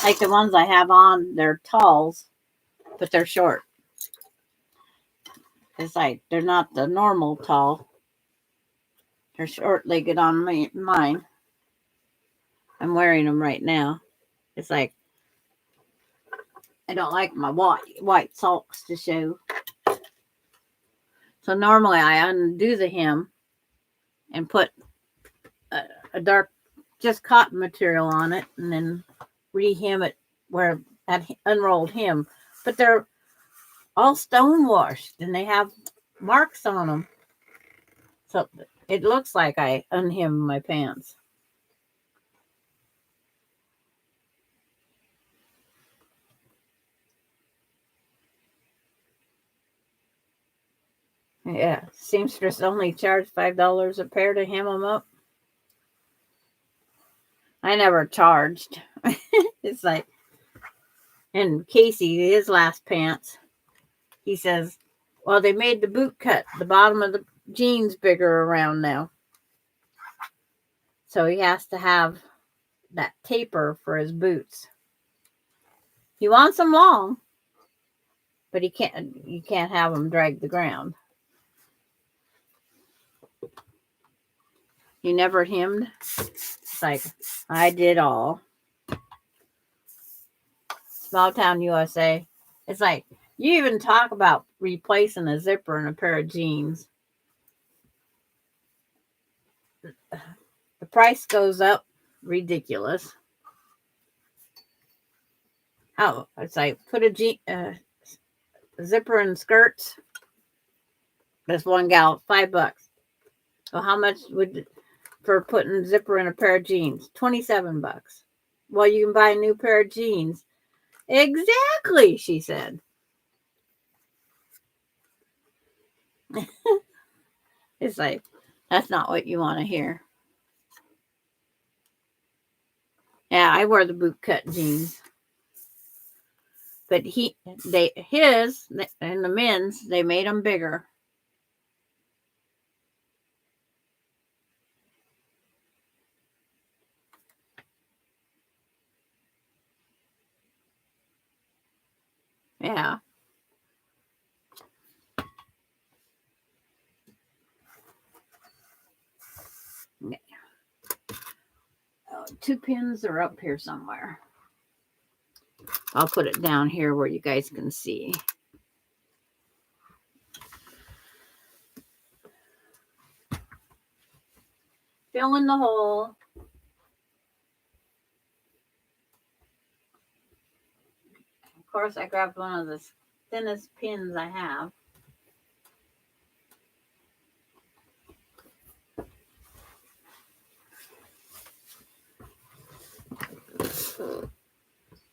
Like the ones I have on, they're talls, but they're short. It's like they're not the normal tall. They're short-legged on mine. I'm wearing them right now. It's like I don't like my white socks to show. So normally I undo the hem and put a dark, just cotton material on it, and then rehem it where that unrolled hem. But they're all stone washed and they have marks on them. So it looks like I unhemmed my pants. Yeah, seamstress only charged $5 a pair to hem them up. I never charged. It's like, and Casey, his last pants, he says, well, they made the boot cut, the bottom of the jeans bigger around now. So he has to have that taper for his boots. He wants them long, but you can't have them drag the ground. You never hemmed? It's like, I did all. Small town USA. It's like, you even talk about replacing a zipper in a pair of jeans. The price goes up ridiculous. Oh, it's like put a zipper and skirts. This one gal, $5. So how much would for putting zipper in a pair of jeans? $27. Well, you can buy a new pair of jeans. Exactly, she said. It's like, that's not what you want to hear. Yeah, I wear the bootcut jeans. But his and the men's, they made them bigger. Yeah. Oh, 2 pins are up here somewhere. I'll put it down here where you guys can see. Fill in the hole. Of course, I grabbed one of the thinnest pins I have.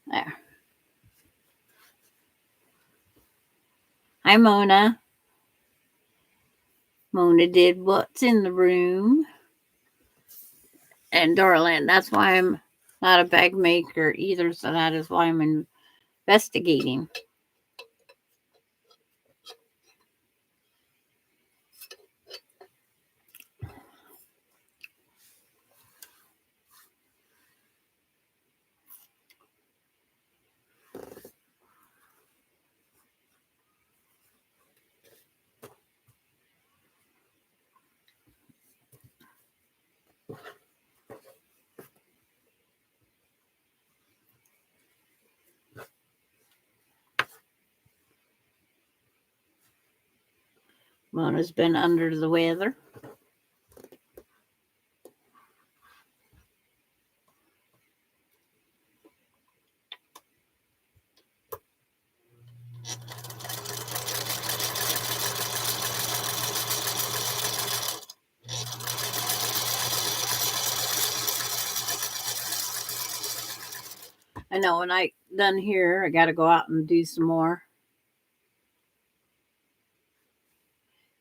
There. Hi, Mona. Mona did what's in the room. And Darlene, that's why I'm not a bag maker either, so that is why I'm investigating. Mona's been under the weather. I know when I done here, I got to go out and do some more.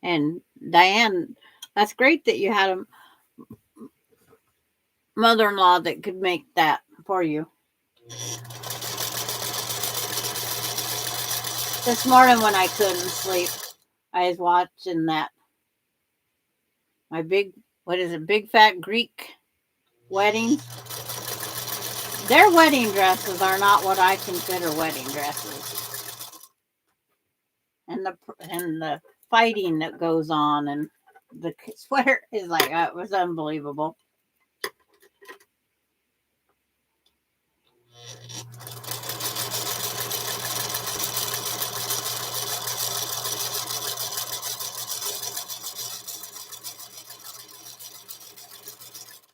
And Diane, that's great that you had a mother-in-law that could make that for you. This morning when I couldn't sleep, I was watching that. My big fat Greek wedding. Their wedding dresses are not what I consider wedding dresses. And the fighting that goes on and the sweater is like, it was unbelievable.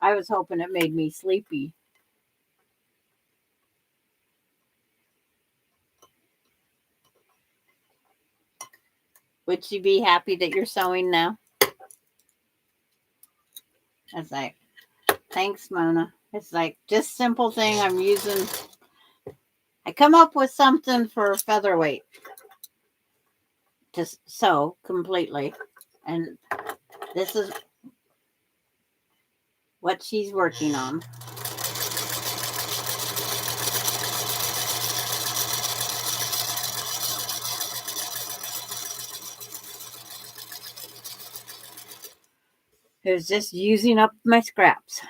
I was hoping it made me sleepy. Would she be happy that you're sewing now? I was like, thanks, Mona. It's like just simple thing I'm using. I come up with something for featherweight to sew completely. And this is what she's working on. It was just using up my scraps.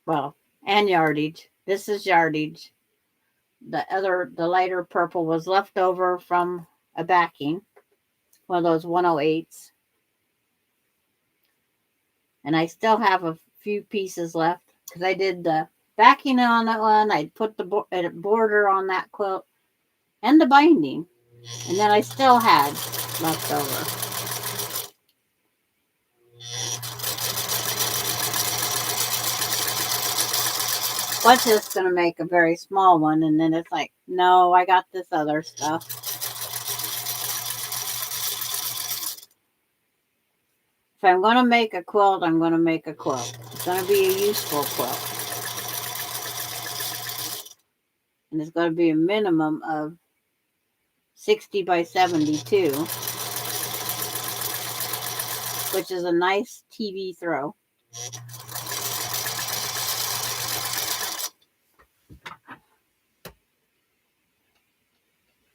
Well, and yardage. This is yardage. The lighter purple was left over from a backing. One of those 108s. And I still have a few pieces left because I did the backing on that one. I put the border on that quilt and the binding. And then I still had left over. what's just going to make a very small one. And then it's like, no, I got this other stuff. If I'm going to make a quilt, I'm going to make a quilt. It's going to be a useful quilt. And it's going to be a minimum of 60 by 72, which is a nice TV throw.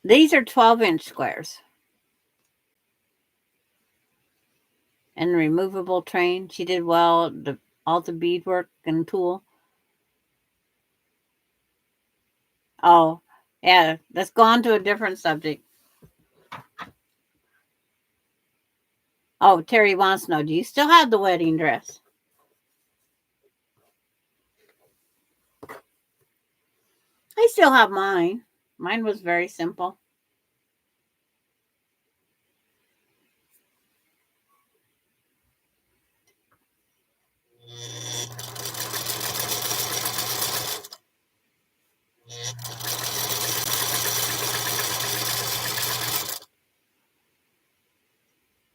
These are 12-inch squares. And removable train. She did well, all the beadwork and tulle. Oh, yeah, let's go on to a different subject. Oh, Terry wants to know, do you still have the wedding dress? I still have mine. Mine was very simple.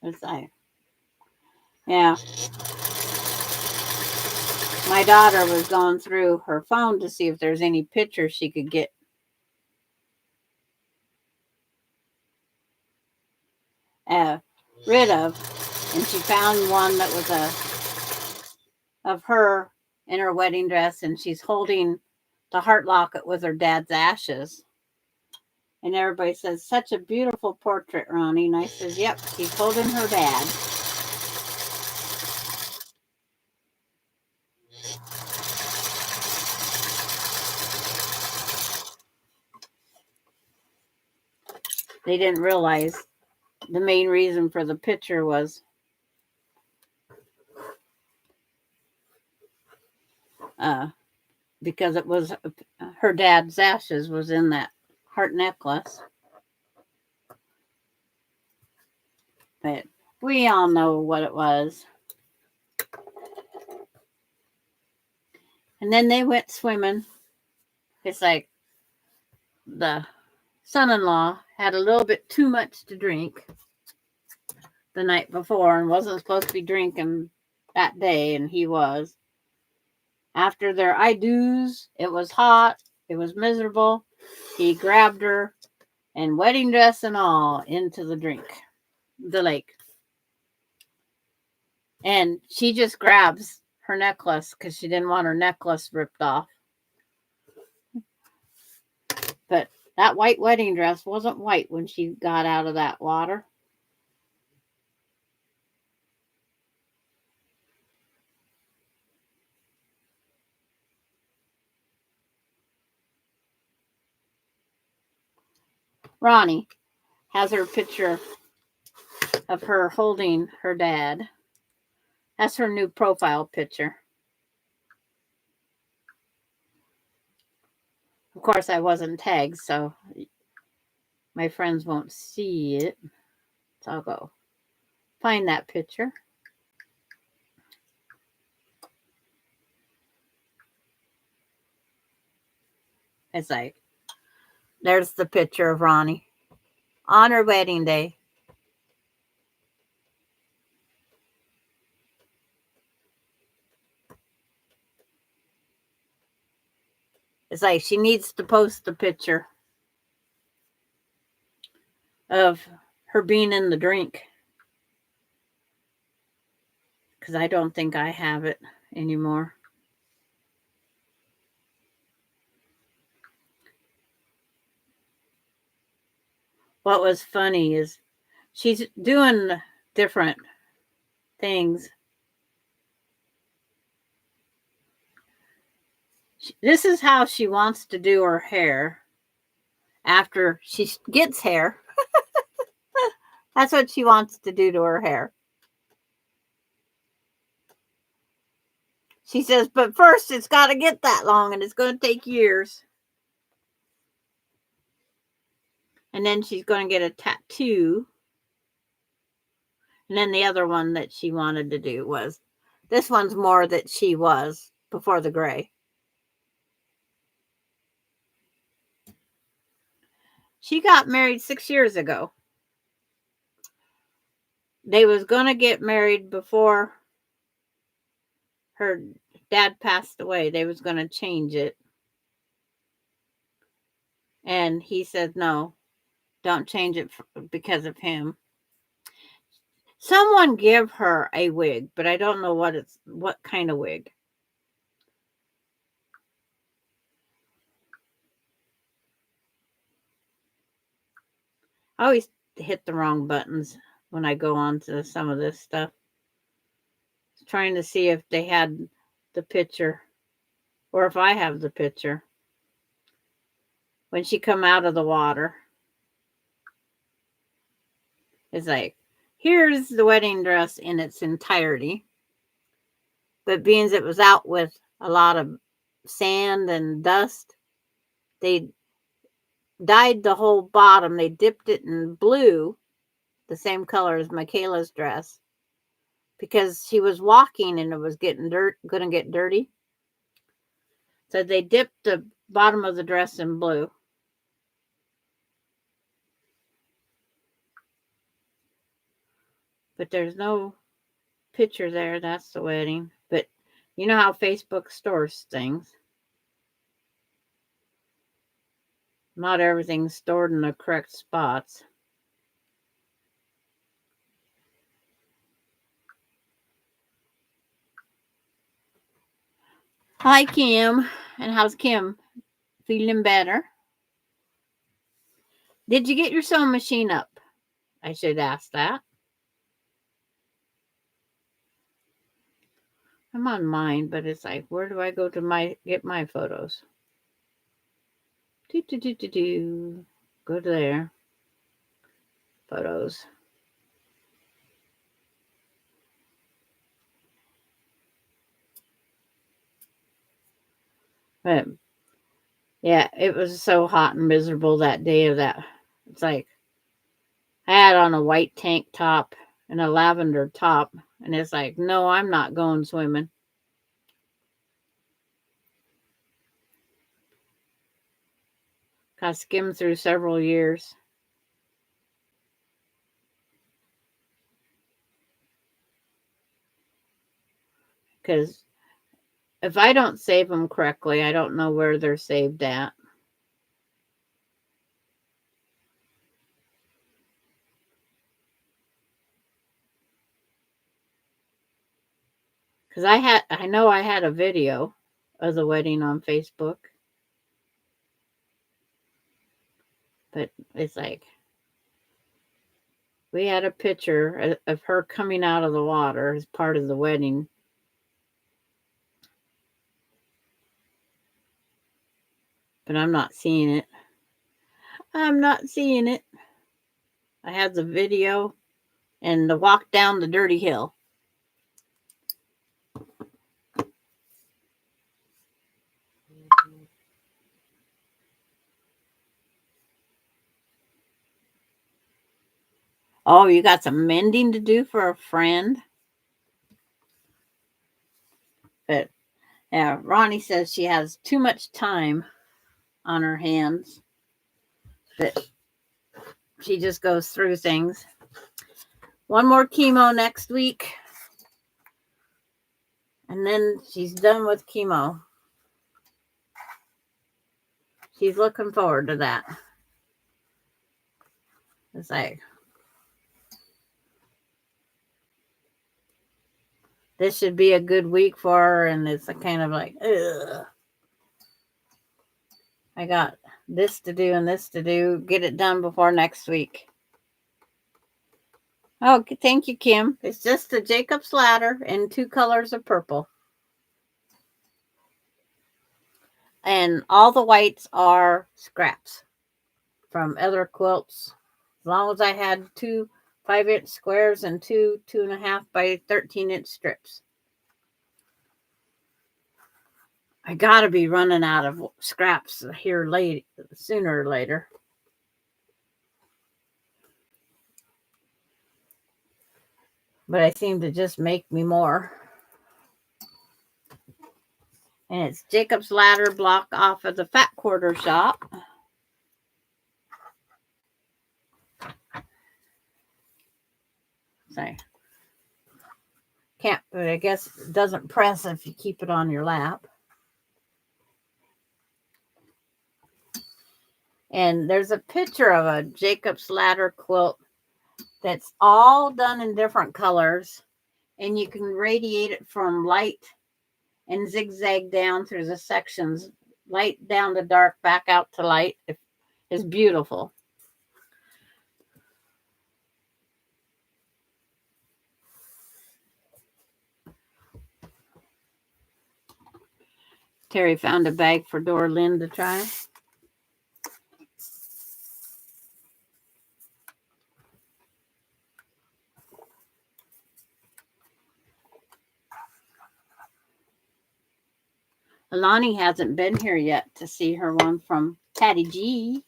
It's like, yeah. My daughter was going through her phone to see if there's any pictures she could get rid of, and she found one that was of her in her wedding dress, and she's holding the heart locket with her dad's ashes. And everybody says, such a beautiful portrait, Ronnie. And I says, yep, she's holding her dad. They didn't realize the main reason for the picture was because it was her dad's ashes was in that heart necklace. But we all know what it was. And then they went swimming. It's like the son-in-law had a little bit too much to drink the night before and wasn't supposed to be drinking that day, and he was. After their I do's, it was hot, it was miserable. He grabbed her, and wedding dress and all, into the lake. And she just grabs her necklace because she didn't want her necklace ripped off. But that white wedding dress wasn't white when she got out of that water. Ronnie has her picture of her holding her dad. That's her new profile picture. Of course, I wasn't tagged, so my friends won't see it. So I'll go find that picture. It's like, there's the picture of Ronnie on her wedding day. It's like she needs to post the picture of her being in the drink. Because I don't think I have it anymore. What was funny is she's doing different things. This is how she wants to do her hair after she gets hair. That's what she wants to do to her hair. She says, but first it's got to get that long and it's going to take years. And then she's going to get a tattoo. And then the other one that she wanted to do was, this one's more that she was before the gray. She got married 6 years ago. They was going to get married before her dad passed away. They was going to change it. And he said, no, don't change it because of him. Someone give her a wig, but I don't know what kind of wig. I always hit the wrong buttons when I go on to some of this stuff. Trying to see if they had the picture or if I have the picture when she come out of the water. It's like, here's the wedding dress in its entirety. But being it was out with a lot of sand and dust, they dyed the whole bottom. They dipped it in blue, the same color as Michaela's dress, because she was walking and it was going to get dirty. So they dipped the bottom of the dress in blue. But there's no picture there. That's the wedding. But you know how Facebook stores things. Not everything's stored in the correct spots. Hi, Kim. And how's Kim? Feeling better? Did you get your sewing machine up? I should ask that. I'm on mine, but it's like, where do I go to get my photos? Go to there. Photos. But yeah, it was so hot and miserable that day of that. It's like I had on a white tank top and a lavender top, and it's like, no, I'm not going swimming. I skimmed through several years. Because if I don't save them correctly, I don't know where they're saved at. Because I know I had a video of the wedding on Facebook. But it's like, we had a picture of her coming out of the water as part of the wedding. But I'm not seeing it. I'm not seeing it. I had the video and the walk down the dirty hill. Oh, you got some mending to do for a friend? But yeah, Ronnie says she has too much time on her hands. That she just goes through things. One more chemo next week. And then she's done with chemo. She's looking forward to that. It's like, this should be a good week for her. And it's kind of like, ugh. I got this to do and this to do. Get it done before next week. Oh, thank you, Kim. It's just a Jacob's ladder in 2 colors of purple. And all the whites are scraps from other quilts. As long as I had 2 5-inch squares and 2 2.5 by 13-inch strips. I gotta be running out of scraps here sooner or later. But I seem to just make me more. And it's Jacob's Ladder block off of the Fat Quarter shop. Can't, but I guess it doesn't press if you keep it on your lap. And there's a picture of a Jacob's Ladder quilt that's all done in different colors. And you can radiate it from light and zigzag down through the sections, light down to dark, back out to light. It's beautiful. Terry found a bag for Dora Lynn to try. Alani hasn't been here yet to see her one from Patty G.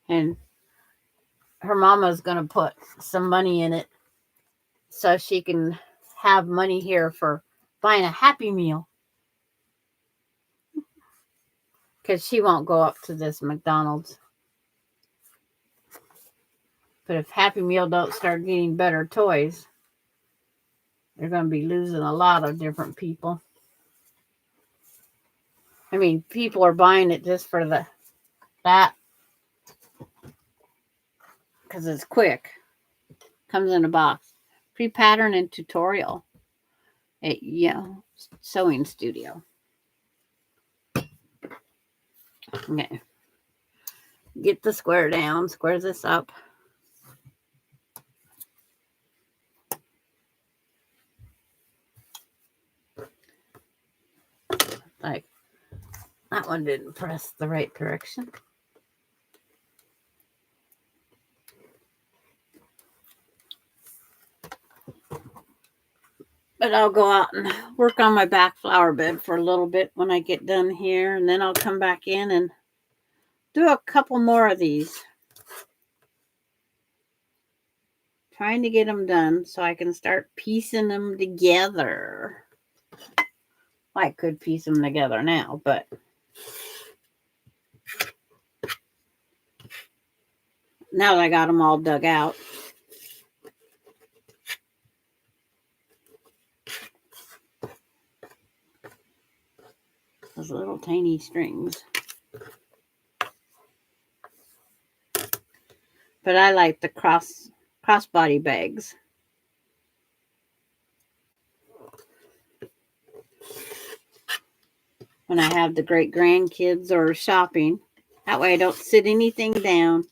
And her mama's going to put some money in it so she can have money here for buying a Happy Meal. Because she won't go up to this McDonald's. But if Happy Meal don't start getting better toys, they're going to be losing a lot of different people. I mean, people are buying it just for that because it's quick. Comes in a box. Pre-pattern and tutorial at sewing studio. Okay. Get the square down. Square this up. Like that one didn't press the right direction. But I'll go out and work on my back flower bed for a little bit when I get done here. And then I'll come back in and do a couple more of these. Trying to get them done so I can start piecing them together. I could piece them together now, but now that I got them all dug out. Those little tiny strings. But I like the crossbody bags. When I have the great grandkids or shopping. That way I don't sit anything down.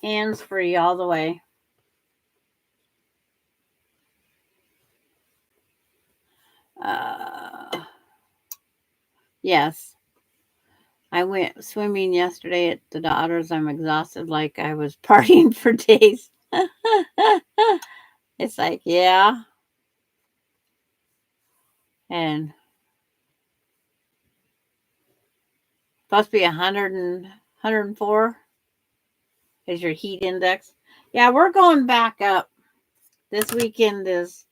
Hands free all the way. Yes. I went swimming yesterday at the Daughters. I'm exhausted like I was partying for days. It's like, yeah. And supposed to be 104 is your heat index. Yeah, we're going back up. This weekend is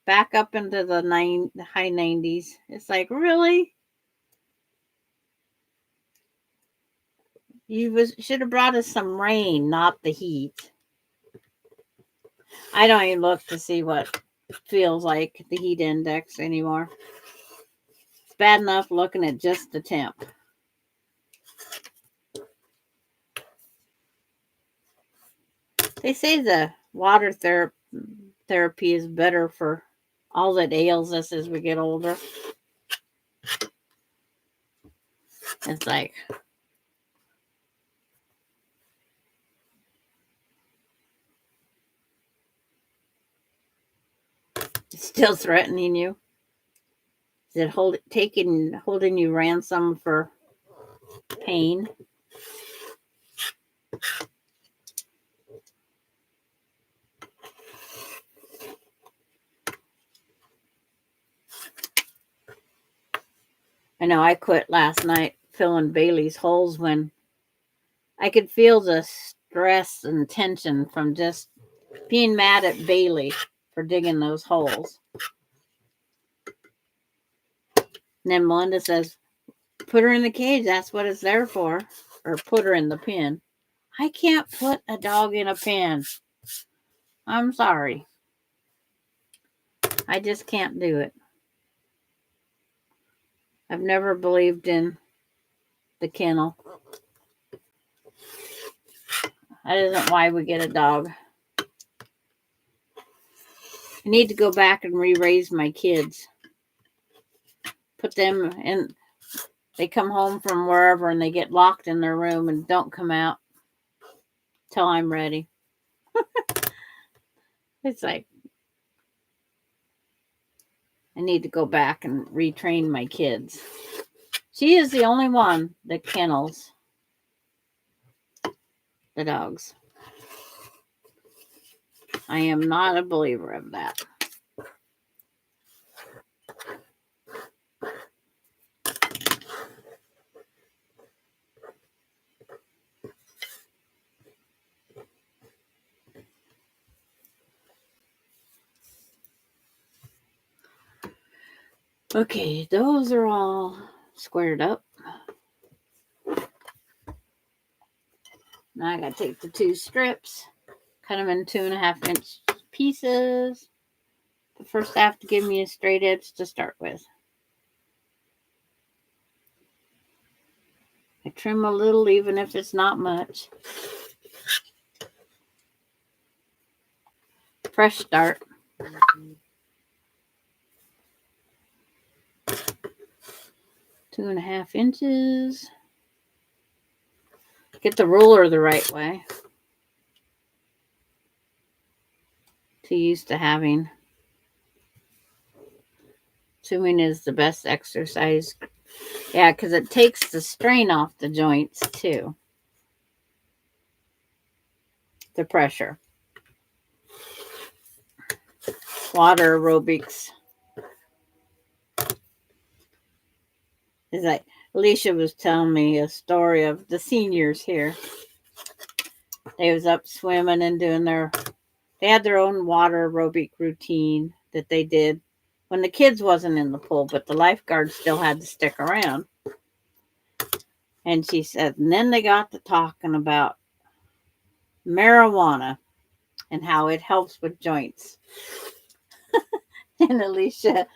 back up into the high 90s. It's like, really? You should have brought us some rain, not the heat. I don't even look to see what feels like the heat index anymore. It's bad enough looking at just the temp. They say the water therapy is better for all that ails us as we get older. It's like, it's still threatening you. Is it holding you ransom for pain? I know I quit last night filling Bailey's holes when I could feel the stress and tension from just being mad at Bailey for digging those holes. And then Melinda says, Put her in the cage. That's what it's there for. Or put her in the pen. I can't put a dog in a pen. I'm sorry. I just can't do it. I've never believed in the kennel. That isn't why we get a dog. I need to go back and re-raise my kids. Put them in. They come home from wherever and they get locked in their room and don't come out till I'm ready. It's like I need to go back and retrain my kids. She is the only one that kennels the dogs. I am not a believer of that. Okay, those are all squared up. Now I gotta take the 2 strips, cut them in 2.5-inch pieces. The first half to give me a straight edge to start with. I trim a little even if it's not much. Fresh start. 2.5 inches. Get the ruler the right way. Too used to having. Swimming is the best exercise. Yeah, because it takes the strain off the joints too. The pressure. Water aerobics. Is like Alicia was telling me a story of the seniors here. They was up swimming and doing they had their own water aerobic routine that they did when the kids wasn't in the pool, but the lifeguards still had to stick around. And she said, and then they got to talking about marijuana and how it helps with joints. And Alicia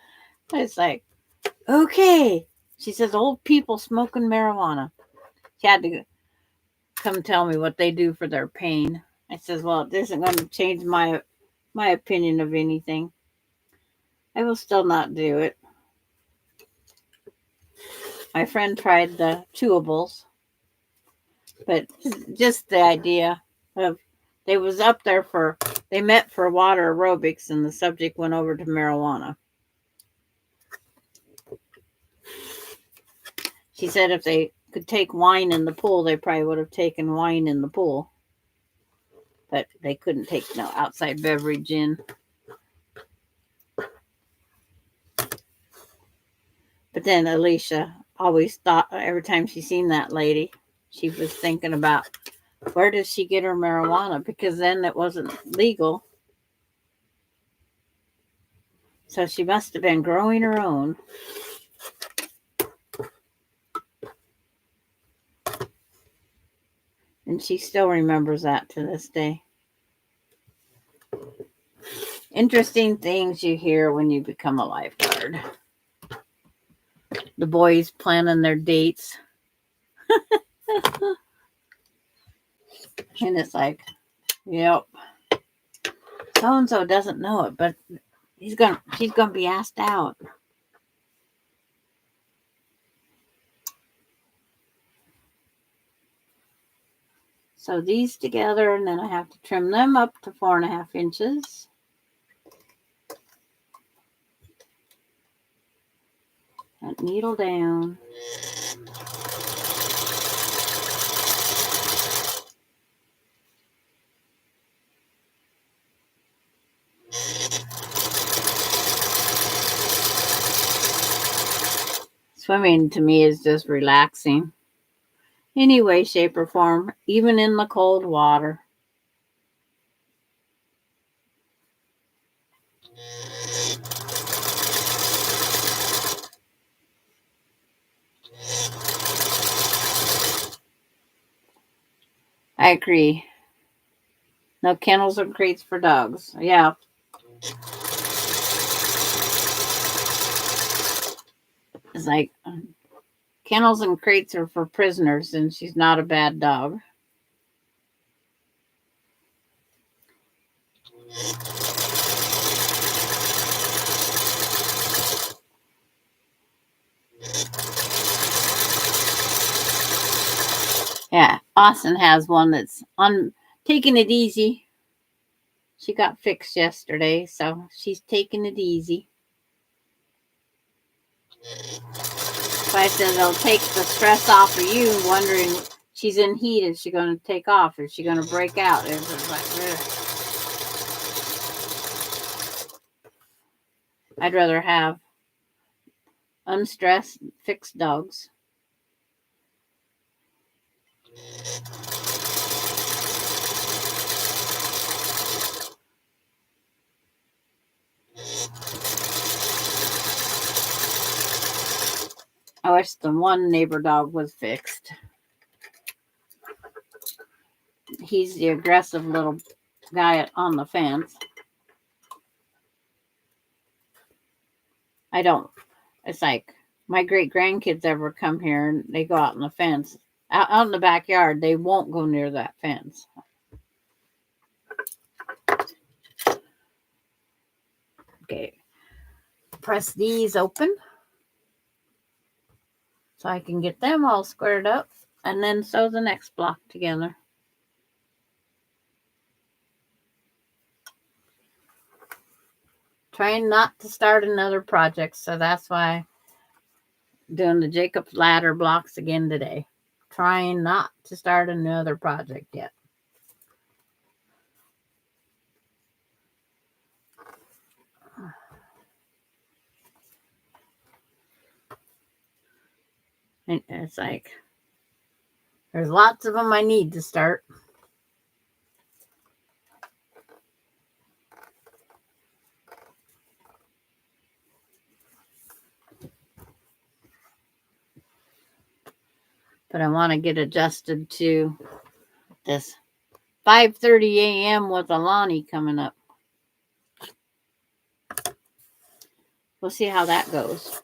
was like, okay. She says, old people smoking marijuana. She had to come tell me what they do for their pain. I says, well, it isn't going to change my opinion of anything. I will still not do it. My friend tried the chewables, but just the idea of they was up there they met for water aerobics and the subject went over to marijuana. She said if they could take wine in the pool, they probably would have taken wine in the pool. But they couldn't take no outside beverage in. But then Alicia always thought, every time she seen that lady, she was thinking about, where does she get her marijuana? Because then it wasn't legal. So she must have been growing her own. And she still remembers that to this day. Interesting things you hear when you become a lifeguard. The boys planning their dates. And it's like, yep. So-and-so doesn't know it, but she's gonna be asked out. So these together, and then I have to trim them up to 4.5 inches. That needle down. Swimming to me is just relaxing. Any way, shape, or form, even in the cold water. I agree. No kennels or crates for dogs. Yeah. It's like kennels and crates are for prisoners, and she's not a bad dog. Yeah. Austin has one that's on taking it easy. She got fixed yesterday, so she's taking it easy. So I said it'll take the stress off of you, wondering she's in heat. Is she going to take off? Is she going to break out? It's like, I'd rather have unstressed, fixed dogs. I wish the one neighbor dog was fixed. He's the aggressive little guy on the fence. I don't. It's like my great grandkids ever come here and they go out on the fence, out in the backyard. They won't go near that fence. Okay, press these open so I can get them all squared up and then sew the next block together. Trying not to start another project, so that's why I'm doing the Jacob's ladder blocks again today. Trying not to start another project yet. And it's like there's lots of them I need to start. But I want to get adjusted to this 5:30 a.m. with Alani coming up. We'll see how that goes.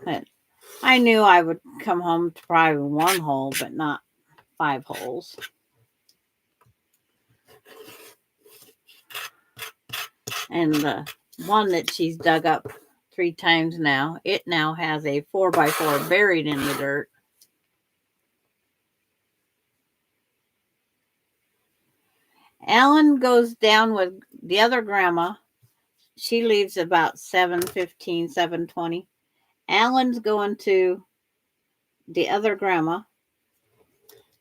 But I knew I would come home to probably one hole, but not 5 holes. And the one that she's dug up 3 times now, it now has a 4x4 buried in the dirt. Alan goes down with the other grandma. She leaves about 7:15, 7:20. Alan's going to the other grandma.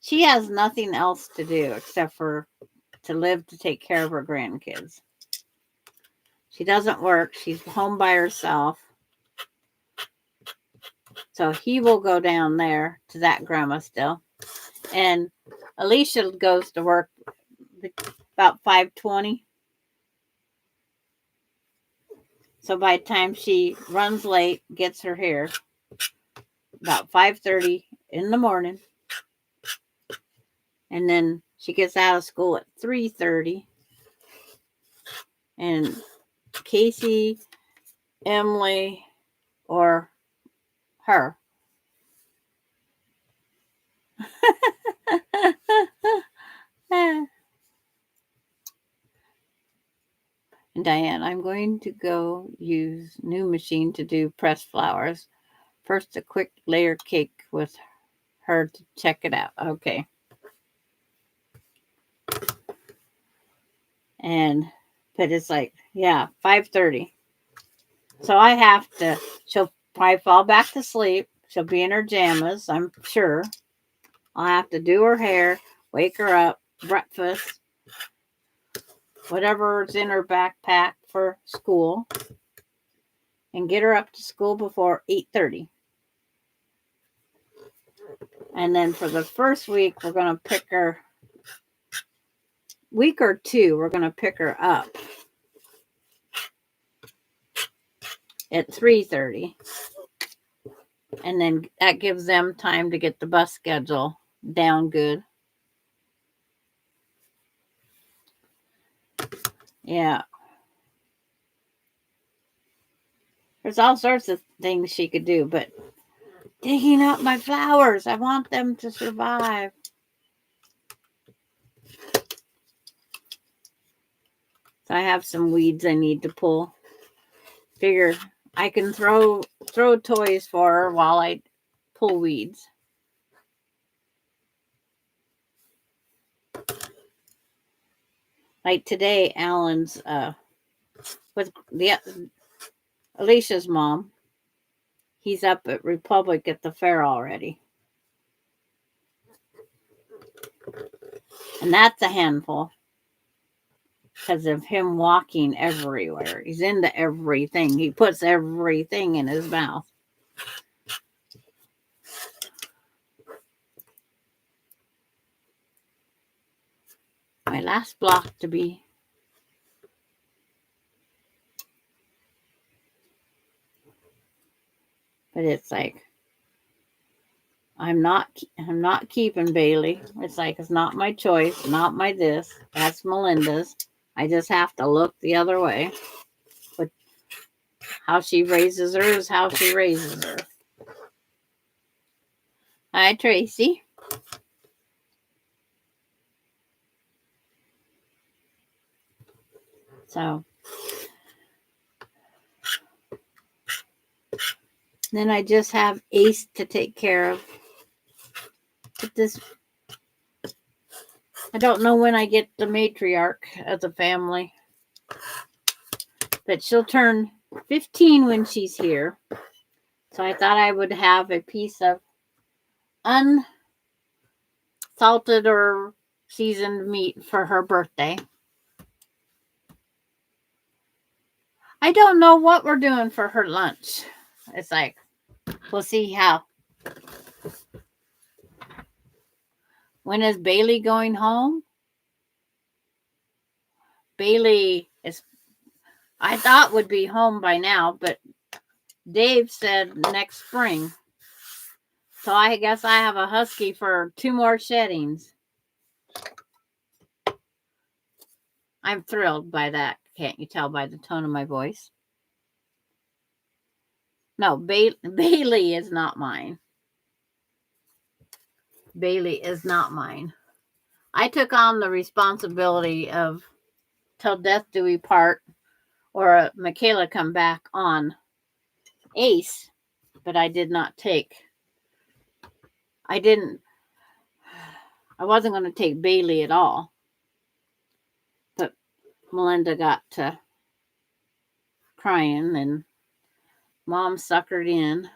She has nothing else to do except for to live to take care of her grandkids. She doesn't work. She's home by herself. So he will go down there to that grandma still. And Alicia goes to work about 5:20. So by the time she runs late, gets her here about 5:30 in the morning. And then she gets out of school at 3:30. And Casey, Emily, or her. And Diane, I'm going to go use new machine to do pressed flowers. First, a quick layer cake with her to check it out. Okay. And, but it's like, yeah, 5:30. So I have to, she'll probably fall back to sleep. She'll be in her jammas, I'm sure. I'll have to do her hair, wake her up, breakfast, whatever's in her backpack for school, and get her up to school before 8:30. And then for the first week, we're going to pick her, week or two, we're going to pick her up at 3:30. And then that gives them time to get the bus schedule down good. Yeah. There's all sorts of things she could do, but digging up my flowers, I want them to survive. So I have some weeds I need to pull. Figure I can throw toys for her while I pull weeds. Like today, Alan's with the Alicia's mom. He's up at Republic at the fair already. And that's a handful because of him walking everywhere. He's into everything. He puts everything in his mouth. My last block to be. But it's like I'm not keeping Bailey. It's like it's not my choice, not my this. That's Melinda's. I just have to look the other way. But how she raises her is how she raises her. Hi, Tracy. So then I just have Ace to take care of. But this, I don't know when I get the matriarch of the family. But she'll turn 15 when she's here. So I thought I would have a piece of unsalted or seasoned meat for her birthday. I don't know what we're doing for her lunch. It's like, we'll see how. When is Bailey going home? Bailey is, I thought would be home by now, but Dave said next spring. So I guess I have a husky for 2 more sheddings. I'm thrilled by that. Can't you tell by the tone of my voice? No, Bailey is not mine. Bailey is not mine. I took on the responsibility of Till Death Do We Part or Michaela Come Back on Ace, but I did not take. I wasn't going to take Bailey at all. But Melinda got to crying and Mom suckered in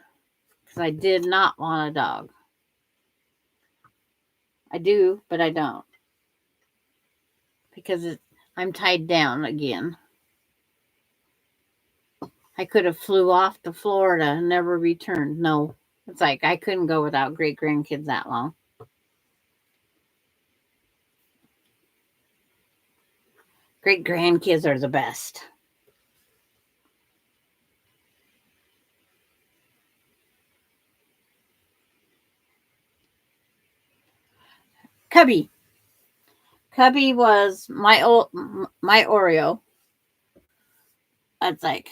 because I did not want a dog. I do, but I don't. Because I'm tied down again. I could have flew off to Florida and never returned. No, it's like I couldn't go without great grandkids that long. Great grandkids are the best. Cubby was my Oreo. It's like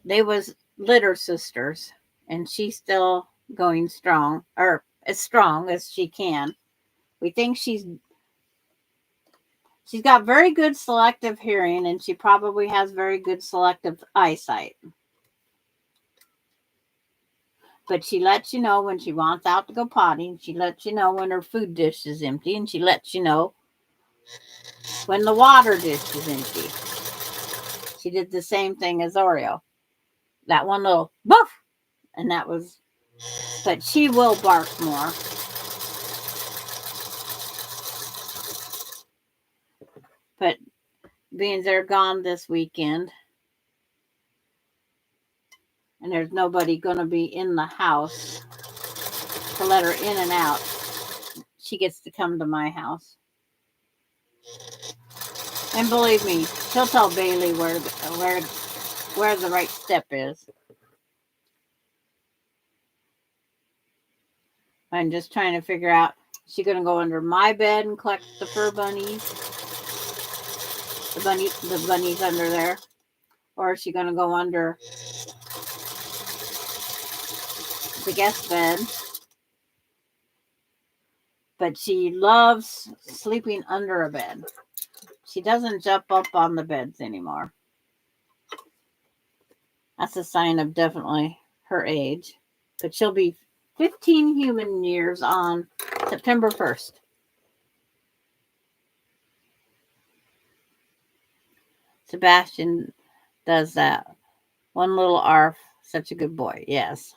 they was litter sisters, and she's still going strong, or as strong as she can. We think she's got very good selective hearing, and she probably has very good selective eyesight. But she lets you know when she wants out to go potty, and she lets you know when her food dish is empty, and she lets you know when the water dish is empty. She did the same thing as Oreo. That one little boof, and that was But she will bark more. But being they're gone this weekend and there's nobody going to be in the house to let her in and out, she gets to come to my house. And believe me, she'll tell Bailey where the right step is. I'm just trying to figure out, is she going to go under my bed and collect the fur bunnies? The bunnies under there? Or is she going to go under the guest bed? But she loves sleeping under a bed. She doesn't jump up on the beds anymore. That's a sign of definitely her age. But she'll be 15 human years on September 1st. Sebastian does that. One little arf. Such a good boy. Yes.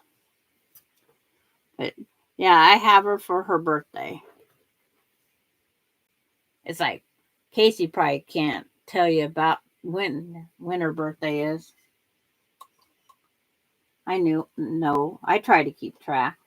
But yeah, I have her for her birthday. It's like Casey probably can't tell you about when her birthday is. No, I try to keep track.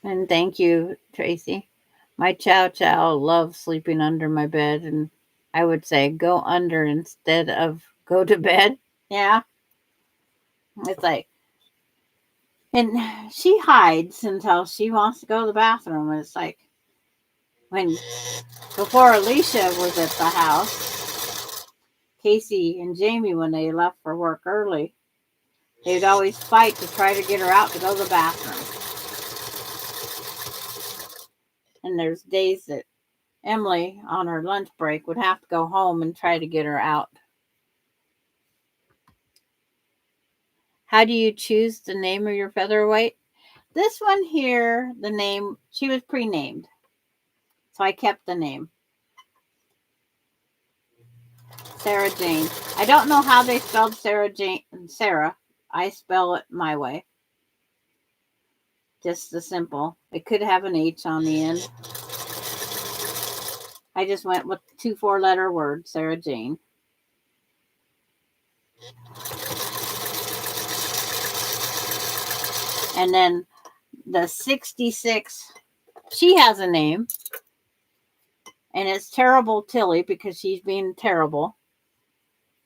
And thank you, Tracy. My chow chow loves sleeping under my bed, and I would say go under instead of go to bed. Yeah. It's like, and she hides until she wants to go to the bathroom. It's like before Alicia was at the house, Casey and Jamie, when they left for work early, they'd always fight to try to get her out to go to the bathroom. And there's days that Emily, on her lunch break, would have to go home and try to get her out. How do you choose the name of your featherweight? This one here, the name, she was pre-named. So I kept the name. Sara Jane. I don't know how they spelled Sara Jane. Sarah. I spell it my way. Just the simple. It could have an H on the end. I just went with 2 4-letter words, Sara Jane. And then the 66, she has a name. And it's Terrible Tilly because she's being terrible.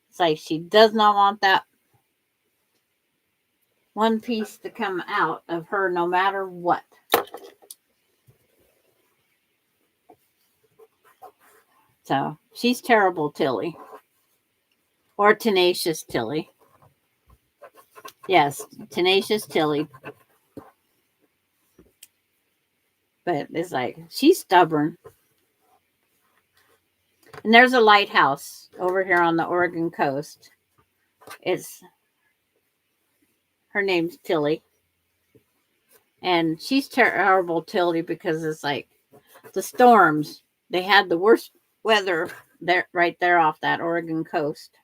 It's like she does not want that one piece to come out of her no matter what. So she's Terrible Tilly. Or Tenacious Tilly. Yes, Tenacious Tilly. But it's like, she's stubborn. And there's a lighthouse over here on the Oregon coast. Her name's Tilly. And she's Terrible Tilly because it's like the storms. They had the worst weather there, right there off that Oregon coast.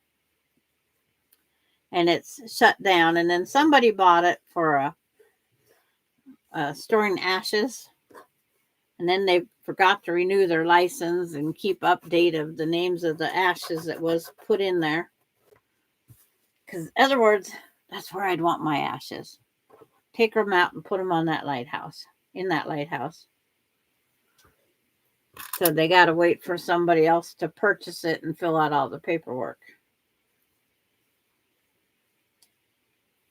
And it's shut down. And then somebody bought it for storing ashes. And then they forgot to renew their license and keep update of the names of the ashes that was put in there. Because in other words, that's where I'd want my ashes. Take them out and put them on that lighthouse. In that lighthouse. So they got to wait for somebody else to purchase it and fill out all the paperwork.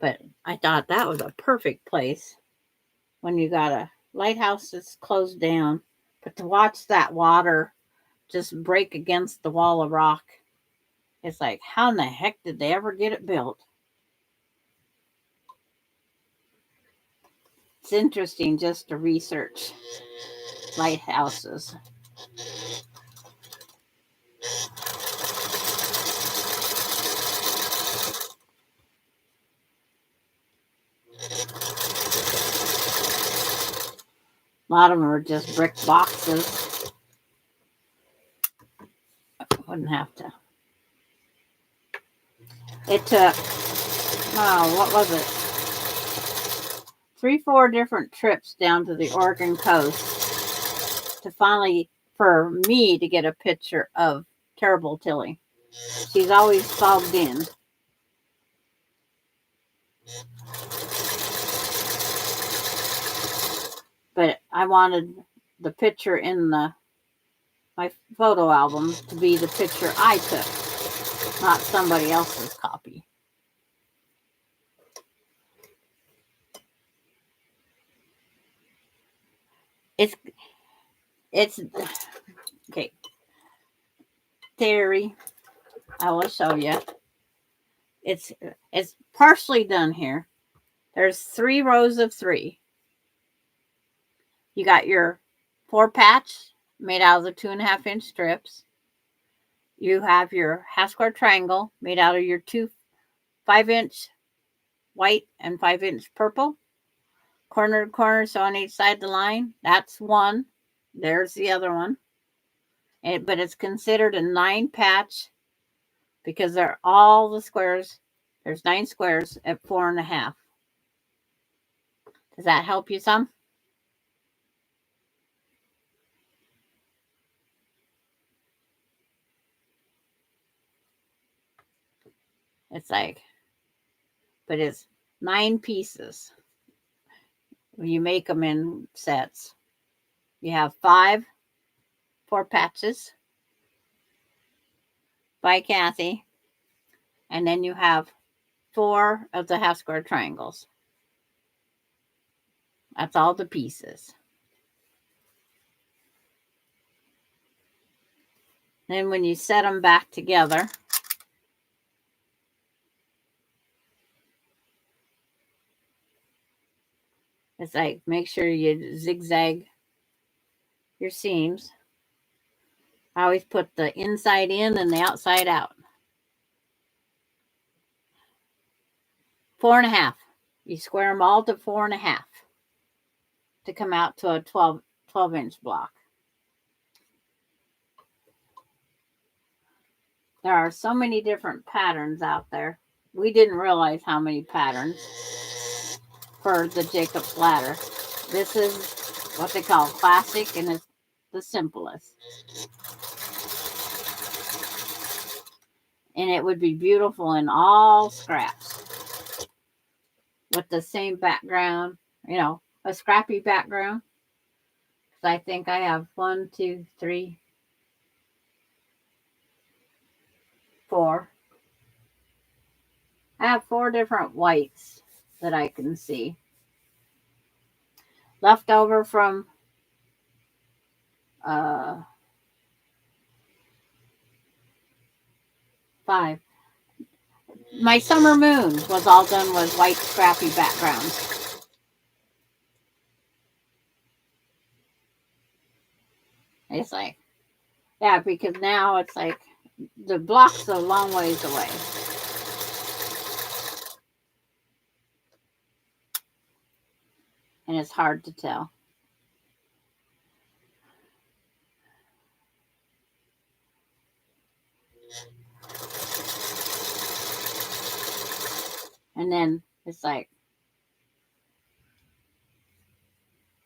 But I thought that was a perfect place when you got a lighthouse that's closed down. But to watch that water just break against the wall of rock, it's like, how in the heck did they ever get it built? It's interesting just to research lighthouses. A lot of them are just brick boxes. Wouldn't have to. It took, oh, what was it? 3-4 different trips down to the Oregon coast to finally, for me to get a picture of Terrible Tilly. She's always fogged in. But I wanted the picture in my photo album to be the picture I took, not somebody else's copy. It's okay. Theory. I will show you. It's partially done here. There's 3 rows of 3. You got your 4 patch made out of the 2.5-inch strips. You have your half square triangle made out of your 2 5-inch white and 5-inch purple. Corner to corner, so on each side of the line. That's one. There's the other one. But it's considered a 9 patch because they're all the squares. There's 9 squares at 4.5. Does that help you some? It's like, but it's 9 pieces. You make them in sets. You have 5 4 patches by Kathy, and then you have 4 of the half square triangles. That's all the pieces. Then when you set them back together, it's like, make sure you zigzag your seams. I always put the inside in and the outside out. 4.5. You square them all to 4.5 to come out to a 12-inch block. There are so many different patterns out there. We didn't realize how many patterns for the Jacob's ladder. This is what they call classic, and it's the simplest. And it would be beautiful in all scraps with the same background, a scrappy background. Because I think I have 1, 2, 3, 4. I have 4 different whites that I can see. Left over from 5. My summer moon was all done with white scrappy backgrounds. It's like, yeah, because now it's like the block's a long ways away. And it's hard to tell. And then it's like,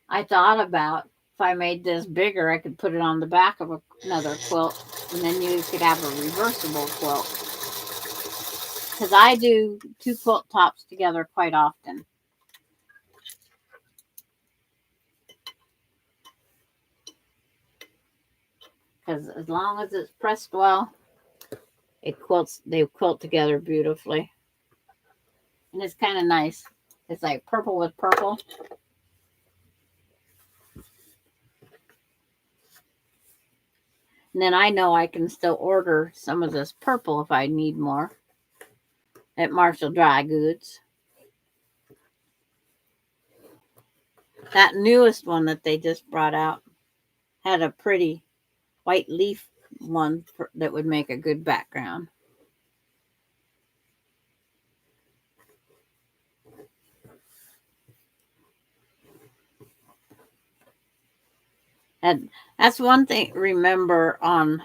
I thought about if I made this bigger, I could put it on the back of another quilt, and then you could have a reversible quilt. Because I do 2 quilt tops together quite often. Because as long as it's pressed well, they quilt together beautifully. And it's kind of nice. It's like purple with purple. And then I know I can still order some of this purple if I need more at Marshall Dry Goods. That newest one that they just brought out had a pretty white leaf one that would make a good background. And that's one thing. Remember on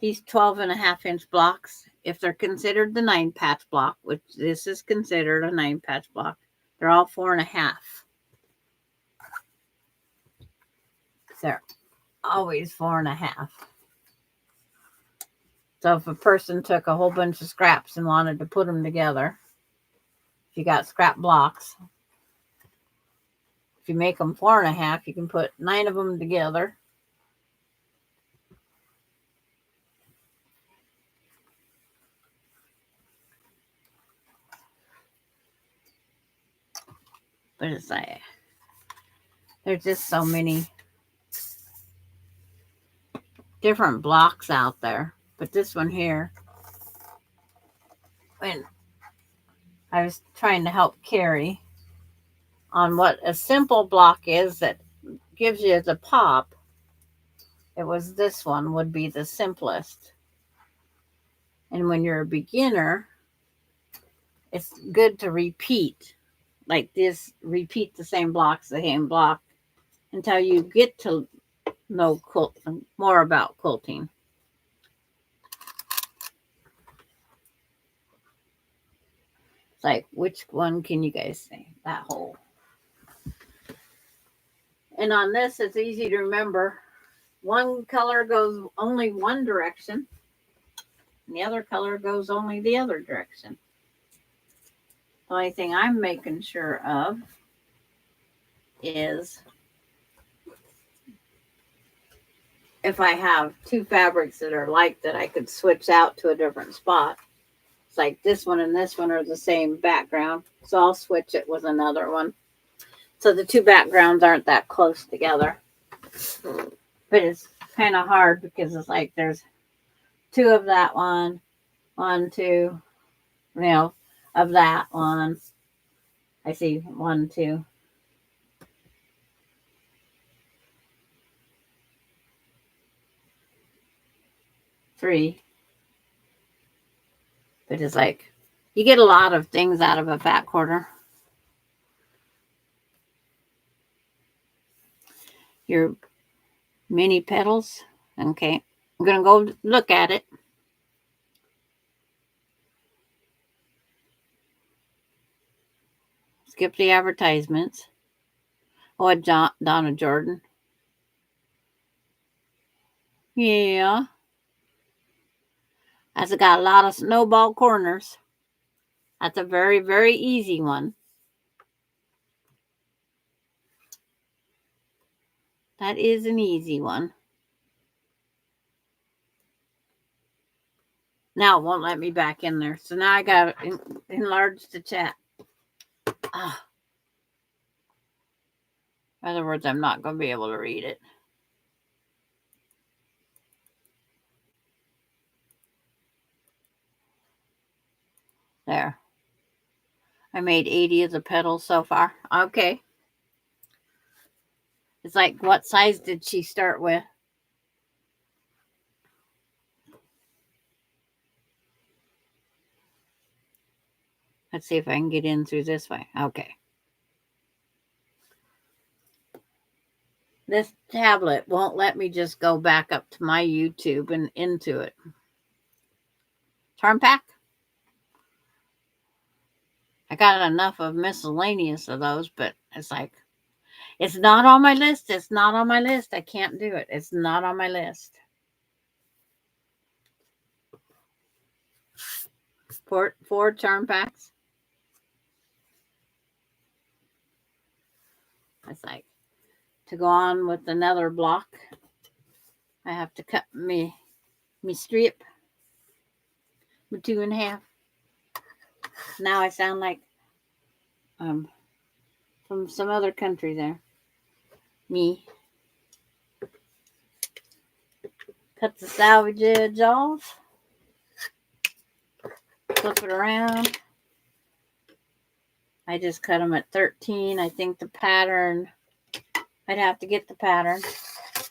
these 12.5-inch blocks, if they're considered the 9-patch block, which this is considered a 9-patch block, they're all 4.5. They're always 4.5. So if a person took a whole bunch of scraps and wanted to put them together, if you got scrap blocks, if you make them 4.5, you can put 9 of them together. But it's like, there's just so many different blocks out there. But this one here, when I was trying to help Carrie on what a simple block is that gives you the pop, it was this one would be the simplest. And when you're a beginner, it's good to repeat like this, repeat the same block until you get to know more about quilting. It's like, which one can you guys say? That whole. And on this, it's easy to remember. One color goes only one direction, and the other color goes only the other direction. The only thing I'm making sure of is if I have two fabrics that are like that, I could switch out to a different spot. It's like this one and this one are the same background, so I'll switch it with another one. So the two backgrounds aren't that close together. But it's kind of hard because it's like there's two of that one, two, of that one. I see 1, 2. Three. But it's like you get a lot of things out of a fat quarter. Your mini petals. Okay. I'm going to go look at it. Skip the advertisements. Oh, Donna Jordan. Yeah. That's got a lot of snowball corners. That's a very, very easy one. That is an easy one. Now it won't let me back in there. So now I got to enlarge the chat. In other words, I'm not going to be able to read it. There. I made 80 of the petals so far. Okay. It's like, what size did she start with? Let's see if I can get in through this way. Okay. This tablet won't let me just go back up to my YouTube and into it. Charm pack? I got enough of miscellaneous of those, but it's like, it's not on my list. It's not on my list. I can't do it. It's not on my list. Four charm packs. It's like, to go on with another block, I have to cut me strip, my 2.5. Now I sound like from some other country there. Me. Cut the salvage edge off. Flip it around. I just cut them at 13. I think the pattern, I'd have to get the pattern.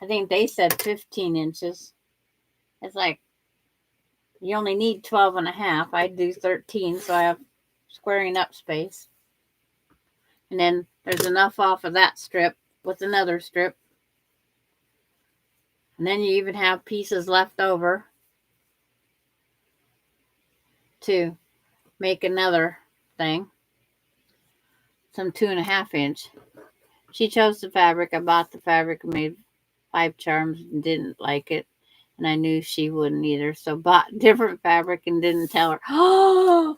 I think they said 15 inches. It's like, you only need 12.5. I'd do 13, so I have squaring up space. And then there's enough off of that strip with another strip And then you even have pieces left over to make another thing. Some 2.5 inch. She chose the fabric. I bought the fabric and made 5 charms and didn't like it. And I knew she wouldn't either. So bought different fabric and didn't tell her. Oh,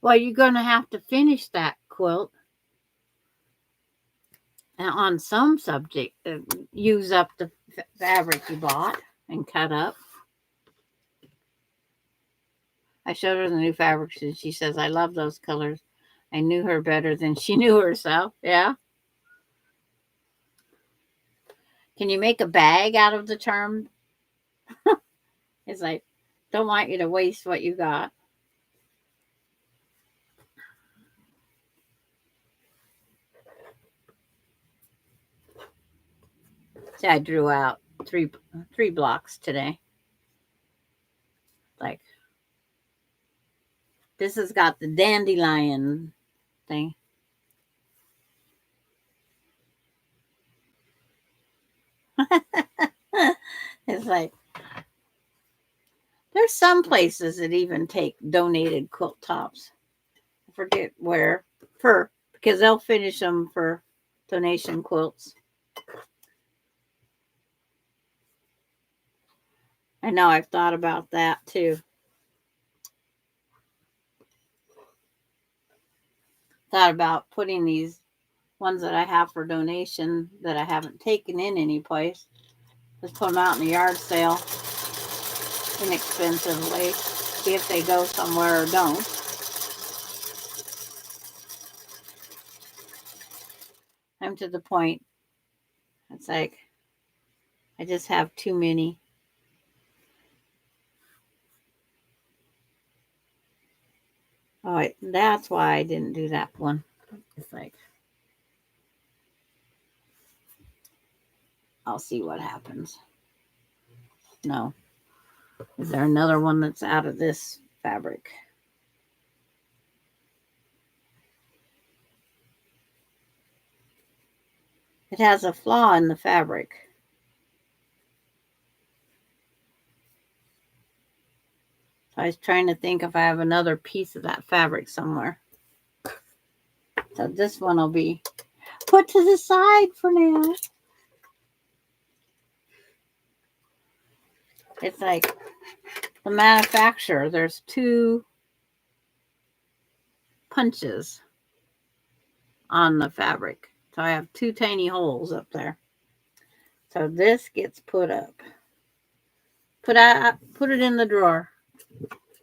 well, you're going to have to finish that quilt on some subject. Use up the fabric you bought and cut up. I showed her the new fabrics and she says, I love those colors. I knew her better than she knew herself. Yeah. Can you make a bag out of the charm? It's like, don't want you to waste what you got. See, I drew out three blocks today. Like, this has got the dandelion thing. It's like, there's some places that even take donated quilt tops. I forget where, because they'll finish them for donation quilts. I know, I've thought about that too. Thought about putting these ones that I have for donation that I haven't taken in any place. Just put them out in the yard sale inexpensively. See if they go somewhere or don't. I'm to the point. It's like I just have too many. Oh, that's why I didn't do that one. It's like, I'll see what happens. No. Is there another one that's out of this fabric? It has a flaw in the fabric. I was trying to think if I have another piece of that fabric somewhere. So this one will be put to the side for now. It's like the manufacturer, there's 2 punches on the fabric. So I have 2 tiny holes up there. So this gets put up. Put it in the drawer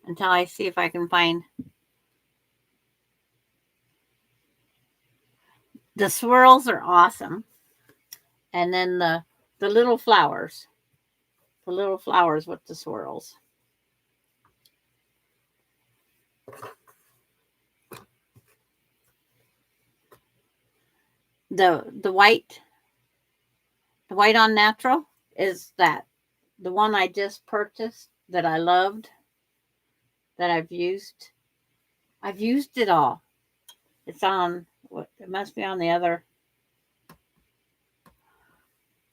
until I see if I can find the swirls are awesome. And then the little flowers. The little flowers with the swirls. The white on natural is that the one I just purchased that I loved, that I've used it all. It's on it must be on that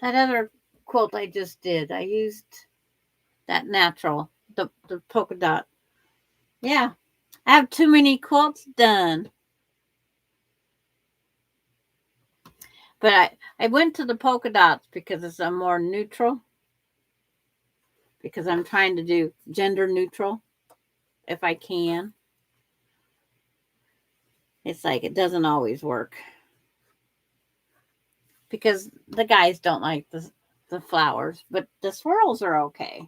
other quilt I just did. I used that natural, the polka dot. Yeah, I have too many quilts done. But I went to the polka dots because it's a more neutral. Because I'm trying to do gender neutral if I can. It's like it doesn't always work. Because the guys don't like the flowers, but the swirls are okay.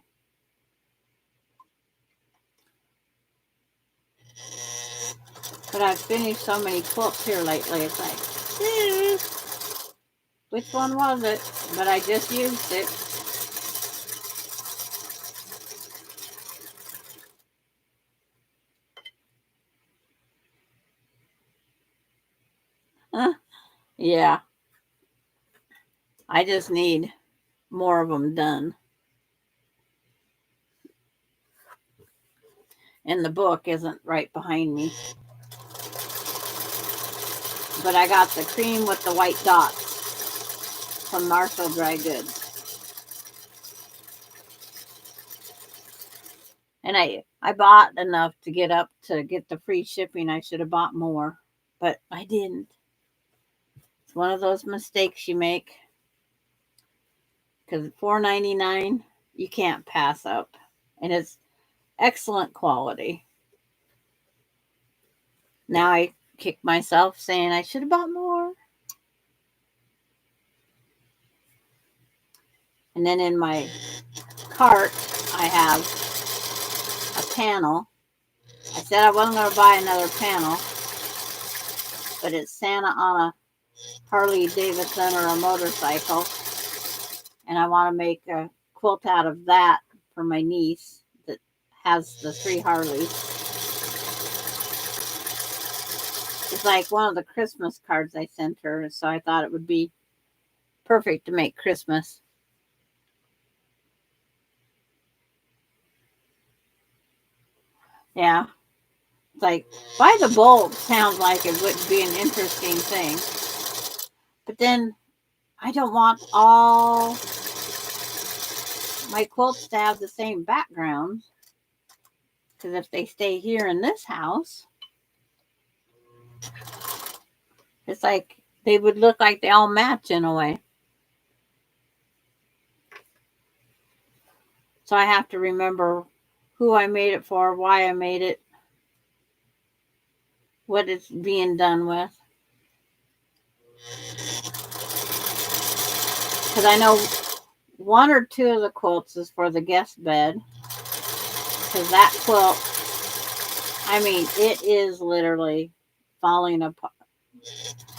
But I've finished so many quilts here lately. It's like, which one was it? But I just used it. Yeah. I just need more of them done. And the book isn't right behind me. But I got the cream with the white dots. from Marshall Dry Goods. And I bought enough to get the free shipping. I should have bought more, but I didn't. It's one of those mistakes you make because $4.99 you can't pass up, and it's excellent quality. Now I kick myself saying I should have bought more. And then in my cart, I have a panel. I said I wasn't going to buy another panel, but it's Santa on a Harley Davidson or a motorcycle. And I want to make a quilt out of that for my niece that has the 3 Harleys. It's like one of the Christmas cards I sent her, so I thought it would be perfect to make Christmas. Yeah. It's like, buy the bulb sounds like it wouldn't be an interesting thing. But then I don't want all my quilts to have the same background. Because if they stay here in this house, it's like they would look like they all match in a way. So I have to remember who I made it for, why I made it, what it's being done with. Because I know 1 or 2 of the quilts is for the guest bed. Because that quilt, I mean, it is literally falling apart.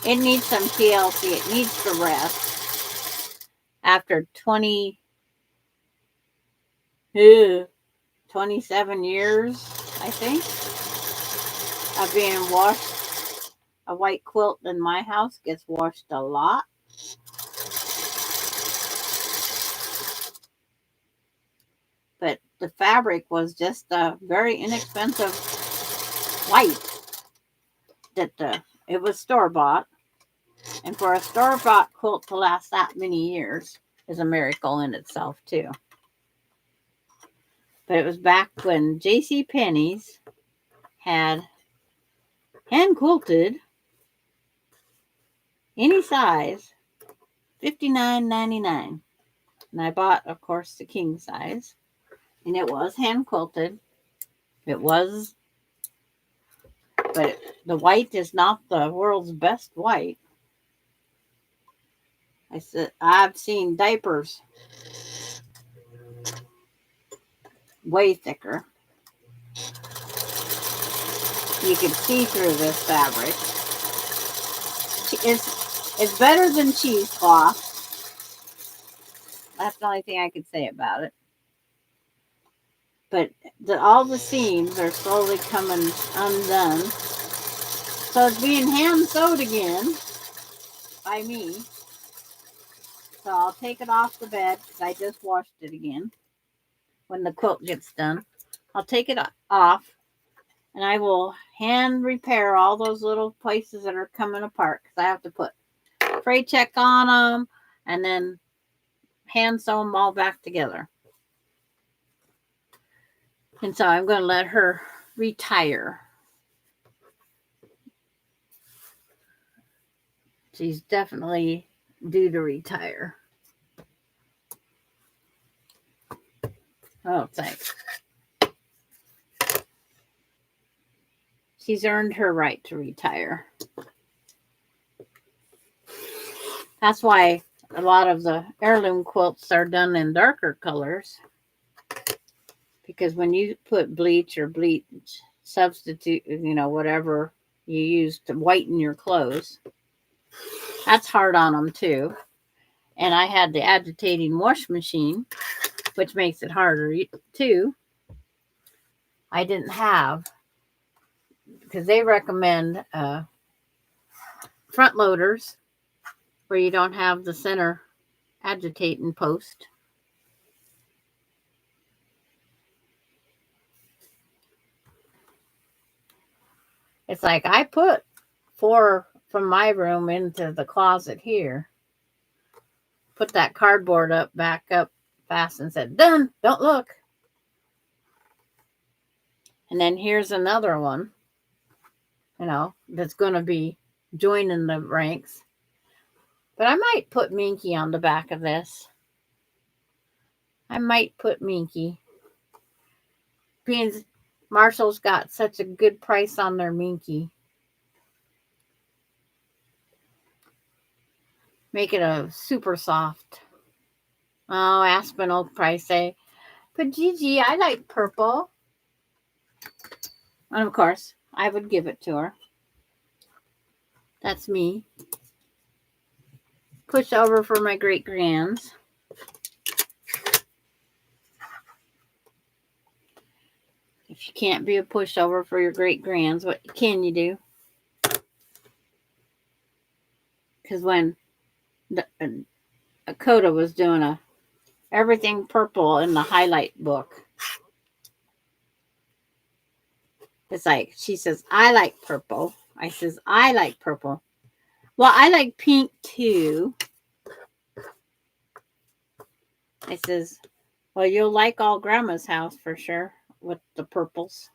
It needs some TLC. It needs to rest. After 27 years, I think, of being washed. A white quilt in my house gets washed a lot. But the fabric was just a very inexpensive white. It was store-bought. And for a store-bought quilt to last that many years is a miracle in itself, too. But it was back when J.C. Penney's had hand-quilted, any size, $59.99. And I bought, of course, the king size. And it was hand-quilted. But the white is not the world's best white. I said, I've seen diapers way thicker. You can see through this fabric. It's better than cheesecloth. That's the only thing I could say about it. But all the seams are slowly coming undone. So it's being hand sewed again by me. So I'll take it off the bed because I just washed it again. When the quilt gets done, I'll take it off and I will hand repair all those little places that are coming apart because I have to put fray check on them and then hand sew them all back together. And so I'm going to let her retire. She's definitely due to retire. Oh, thanks. She's earned her right to retire. That's why a lot of the heirloom quilts are done in darker colors. Because when you put bleach substitute, whatever you use to whiten your clothes, that's hard on them too. And I had the agitating wash machine, which makes it harder too. I didn't have, because they recommend front loaders where you don't have the center agitating post. It's like I put 4 from my room into the closet here. put that cardboard back up fast and said, done, don't look. And then here's another one, that's going to be joining the ranks. But I might put Minky on the back of this. I might put Minky. Being Marshall's got such a good price on their Minky. Make it a super soft. Oh, Aspen will probably say, but Gigi, I like purple. And of course, I would give it to her. That's me. Push over for my great grands. If you can't be a pushover for your great grands, what can you do? Because when Coda was doing everything purple in the highlight book, it's like she says, I like purple. I says, I like purple. Well, I like pink too. I says, well, you'll like all Grandma's house for sure with the purples.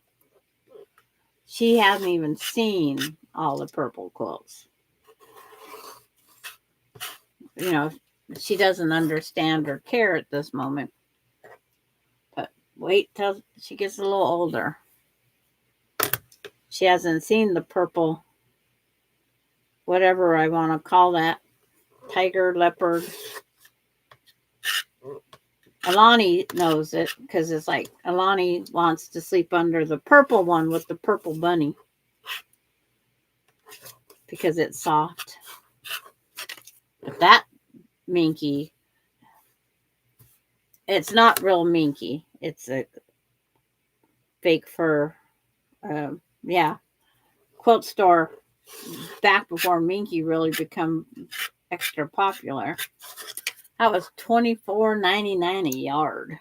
She hasn't even seen all the purple quilts. She doesn't understand or care at this moment. But wait till she gets a little older. She hasn't seen the purple, whatever I want to call that, tiger, leopard. Alani knows it because it's like Alani wants to sleep under the purple one with the purple bunny because it's soft. But that Minky, it's not real Minky. It's a fake fur. Quilt store back before Minky really become extra popular. That was $24.99 a yard.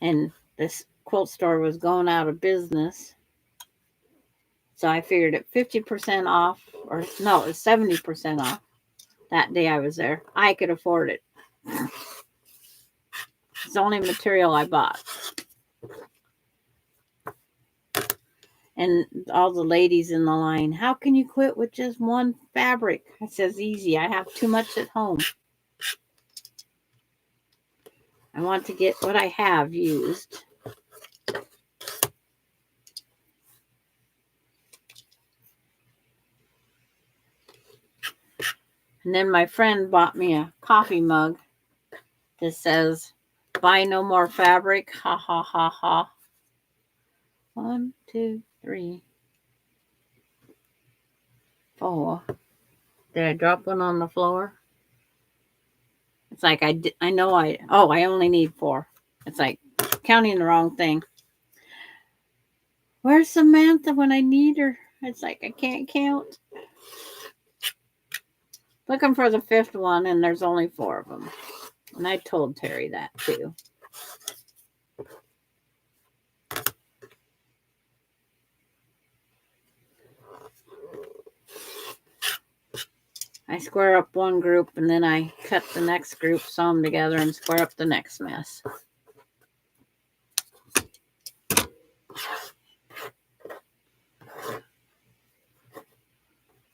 And this quilt store was going out of business. So I figured at 50% off, or no, it was 70% off that day I was there. I could afford it. It's the only material I bought. And all the ladies in the line, how can you quit with just one fabric? I says, easy. I have too much at home. I want to get what I have used. And then my friend bought me a coffee mug that says, buy no more fabric. Ha, ha, ha, ha. 1, 2, 3, 4. Did I drop one on the floor? It's like I know I only need 4. It's like counting the wrong thing. Where's Samantha when I need her? It's like I can't count. Looking for the 5th one, and there's only 4 of them. And I told Terry that too. I square up one group, and then I cut the next group, sew them together, and square up the next mess.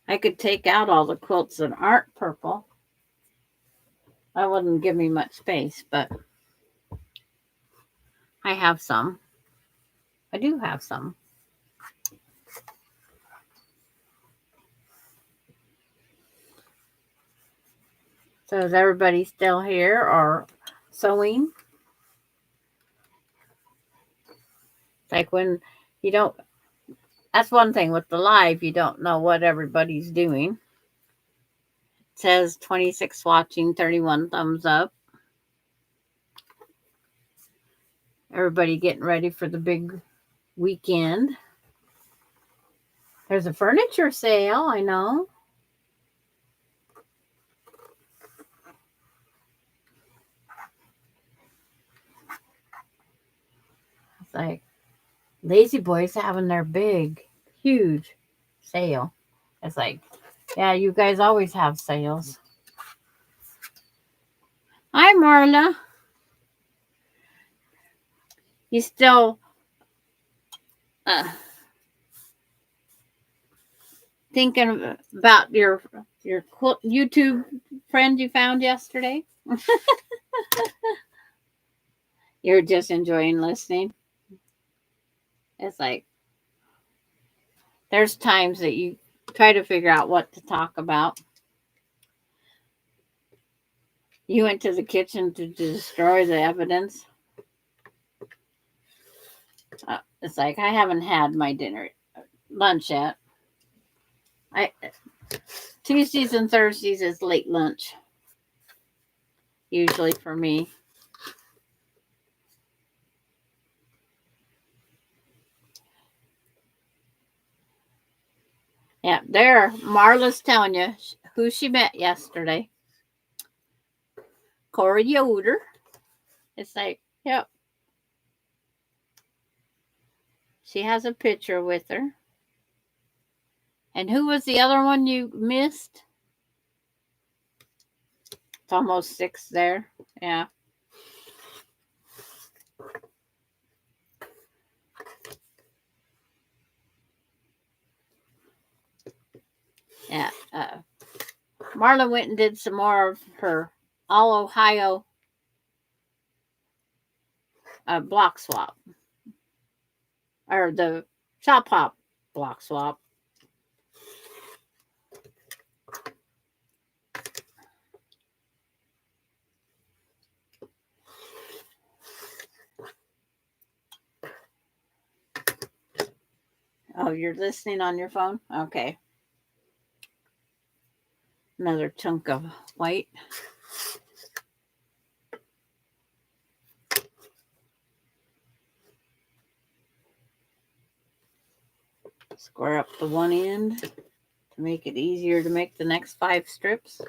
I could take out all the quilts that aren't purple. That wouldn't give me much space, but I have some. I do have some. So is everybody still here or sewing? It's like when you don't, that's one thing with the live, you don't know what everybody's doing. It says 26 watching, 31 thumbs up. Everybody getting ready for the big weekend. There's a furniture sale, I know. It's like Lazy Boy's having their big, huge sale. It's like Yeah, you guys always have sales. Hi, Marla. You still uh, thinking about your YouTube friend you found yesterday? You're just enjoying listening. It's like there's times that you try to figure out what to talk about. You went to the kitchen to destroy the evidence. It's like I haven't had my lunch yet. I Tuesdays and Thursdays is late lunch usually for me. Yeah, there. Marla's telling you who she met yesterday. Corey Yoder. It's like, yep. She has a picture with her. And who was the other one you missed? It's almost 6 there. Yeah. Yeah. Marla went and did some more of her All Ohio block swap. Or the Shop Hop block swap. Oh, you're listening on your phone? Okay. Another chunk of white. Square up the one end to make it easier to make the next 5 strips.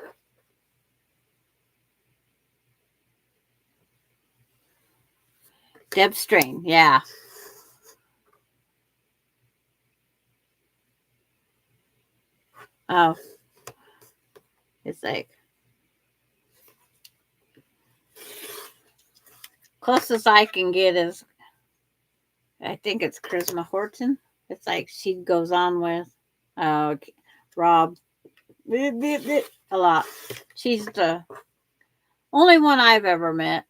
Deb Strain, yeah. Oh, it's like closest I can get is I think it's Charisma Horton. It's like she goes on with Rob a lot. She's the only one I've ever met.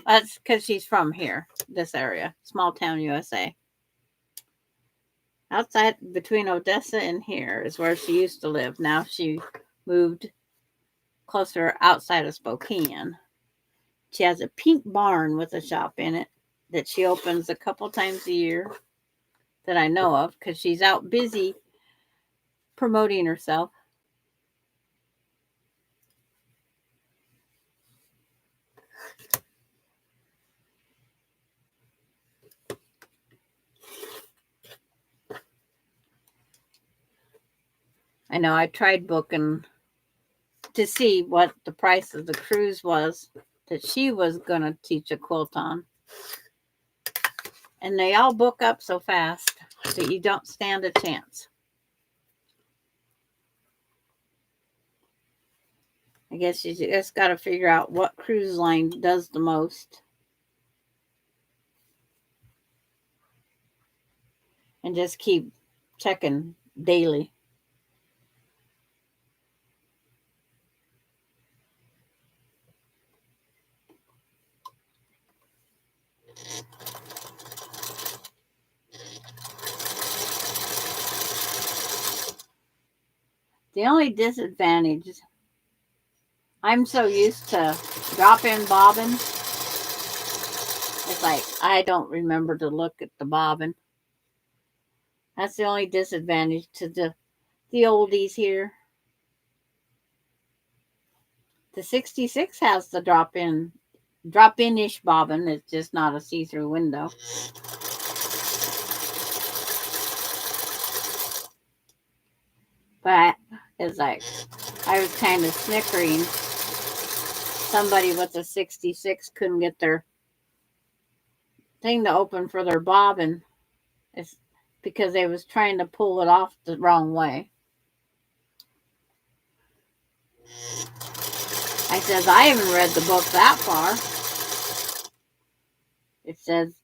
That's because she's from here, this area, small town USA. Outside between Odessa and here is where she used to live. Now she moved closer outside of Spokane. She has a pink barn with a shop in it that she opens a couple times a year that I know of because she's out busy promoting herself. I know I tried booking to see what the price of the cruise was that she was going to teach a quilt on. And they all book up so fast that you don't stand a chance. I guess you just got to figure out what cruise line does the most and just keep checking daily. The only disadvantage is I'm so used to drop in bobbin. It's like I don't remember to look at the bobbin. That's the only disadvantage to the oldies here. The 66 has the drop in ish bobbin. It's just not a see through window. But it's like I was kind of snickering. Somebody with a 66 couldn't get their thing to open for their bobbin. It's because they was trying to pull it off the wrong way. I says, I haven't read the book that far. It says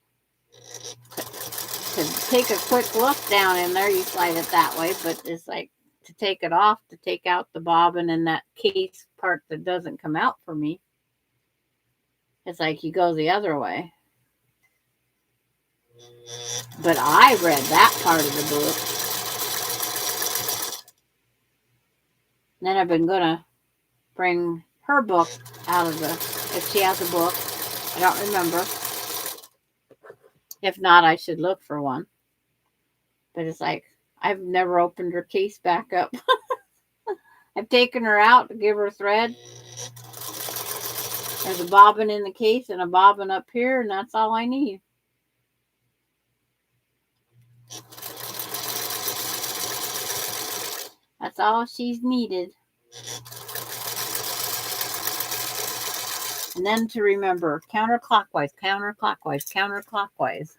to take a quick look down in there, you slide it that way, but it's like to take it off, to take out the bobbin and that case part that doesn't come out for me. It's like you go the other way. But I read that part of the book. Then I've been going to bring her book out of the, if she has a book. I don't remember. If not, I should look for one. But it's like, I've never opened her case back up. I've taken her out to give her thread. There's a bobbin in the case and a bobbin up here, and that's all I need. That's all she's needed. And then to remember, counterclockwise, counterclockwise, counterclockwise.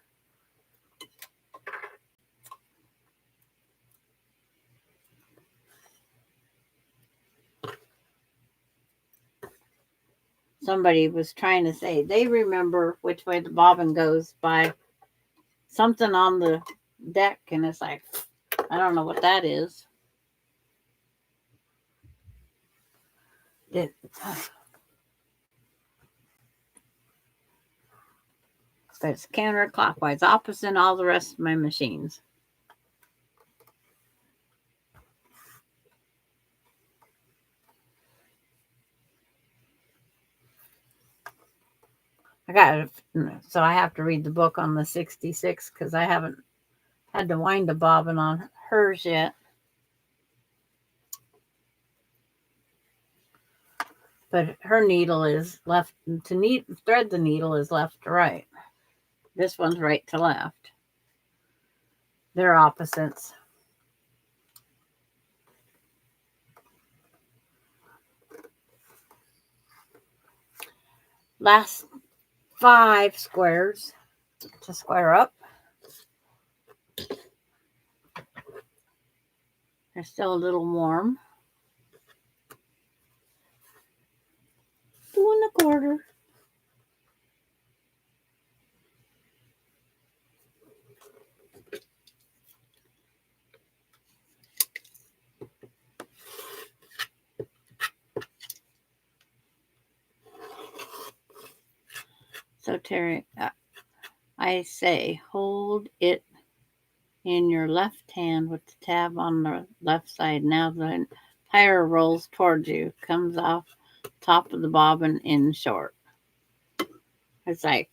Somebody was trying to say they remember which way the bobbin goes by something on the deck, and it's like, I don't know what that is. But it's counterclockwise, opposite all the rest of my machines. So I have to read the book on the 66 because I haven't had to wind a bobbin on hers yet. But her needle is left to thread the needle is left to right. This one's right to left. They're opposites. Last 5 squares to square up. They're still a little warm. 2 1/4. So Terry, I say hold it in your left hand with the tab on the left side. Now the tire rolls towards you, comes off top of the bobbin in short. It's like,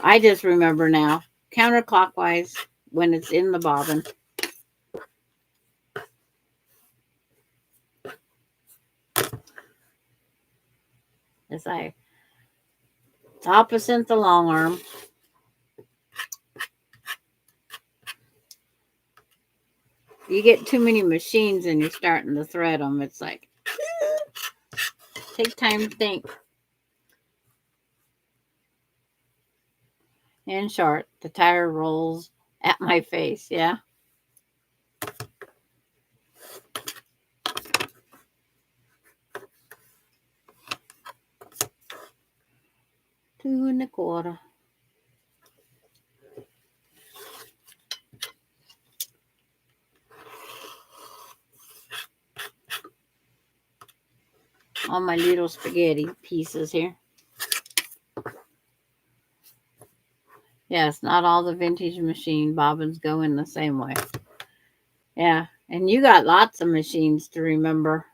I just remember now, counterclockwise when it's in the bobbin. It's like, it's opposite the long arm. You get too many machines and you're starting to thread them. It's like, take time to think. In short, the tire rolls at my face, yeah. Two 1/4. All my little spaghetti pieces here. Yes, not all the vintage machine bobbins go in the same way. Yeah, and you got lots of machines to remember.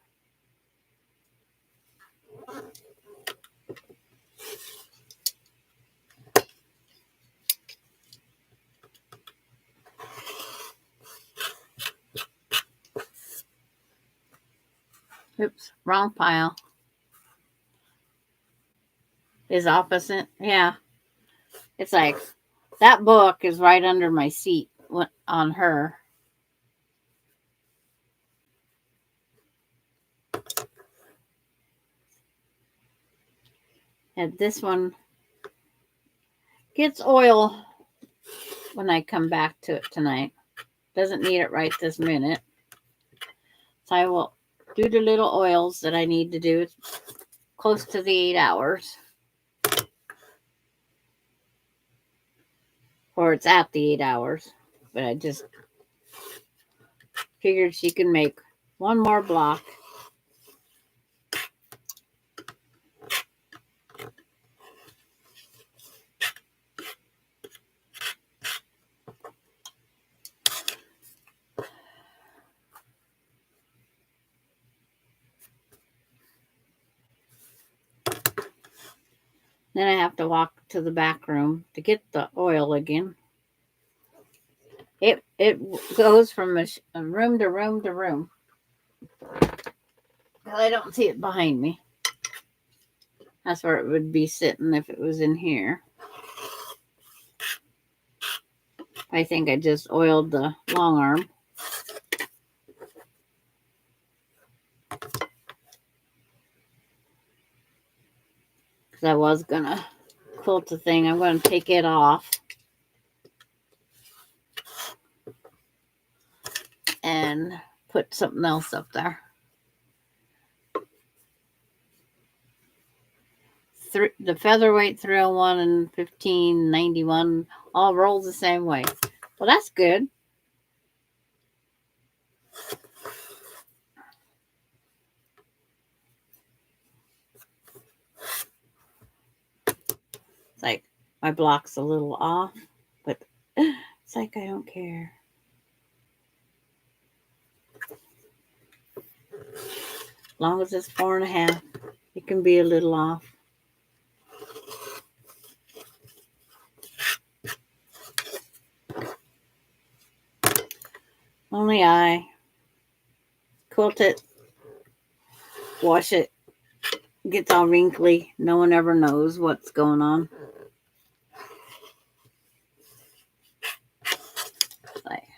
Oops, wrong pile. Is opposite. Yeah. It's like, that book is right under my seat on her. And this one gets oil when I come back to it tonight. Doesn't need it right this minute. So I will do the little oils that I need to do. It's close to the 8 hours. Or it's at the 8 hours. But I just figured she can make one more block. Then I have to walk to the back room to get the oil again. It goes from a room to room to room. I don't see it behind me. That's where it would be sitting if it was in here. I think I just oiled the long arm. Because I was going to quilt the thing. I'm going to take it off. And put something else up there. The featherweight 301 and 1591 all roll the same way. Well, that's good. It's like my block's a little off, but it's like I don't care. As long as it's 4.5, it can be a little off. Only I quilt it, wash it, gets all wrinkly. No one ever knows what's going on.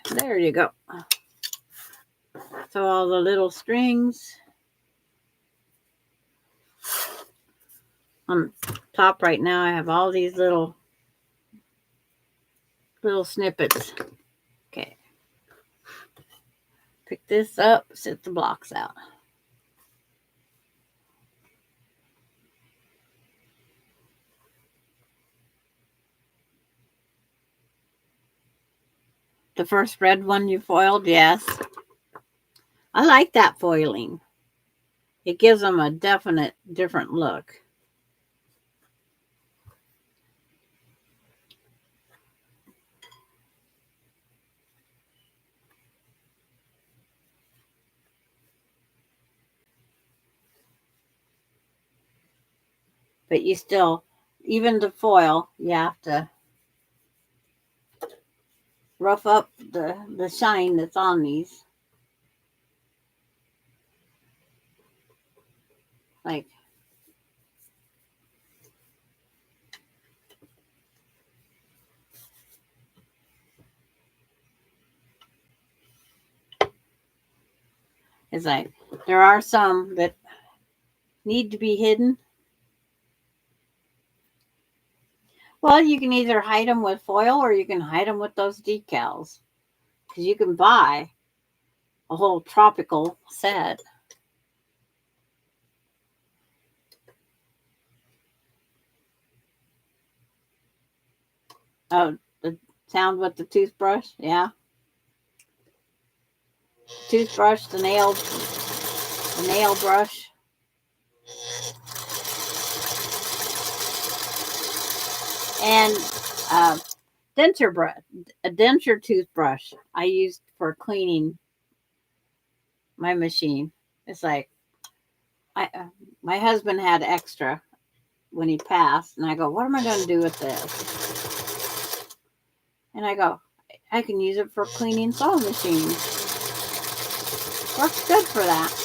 There you go. So all the little strings on top right now, I have all these little snippets. Okay. Pick this up, set the blocks out. The first red one you foiled, yes. I like that foiling. It gives them a definite different look. But you still, even the foil, you have to rough up the shine that's on these. Like, it's like, there are some that need to be hidden. Well, you can either hide them with foil or you can hide them with those decals. Because you can buy a whole tropical set. Oh, the sound with the toothbrush, yeah. Toothbrush, the nail brush. And a denture toothbrush I used for cleaning my machine. It's like, my husband had extra when he passed, and I go, what am I going to do with this? And I go, I can use it for cleaning sewing machines. Works good for that.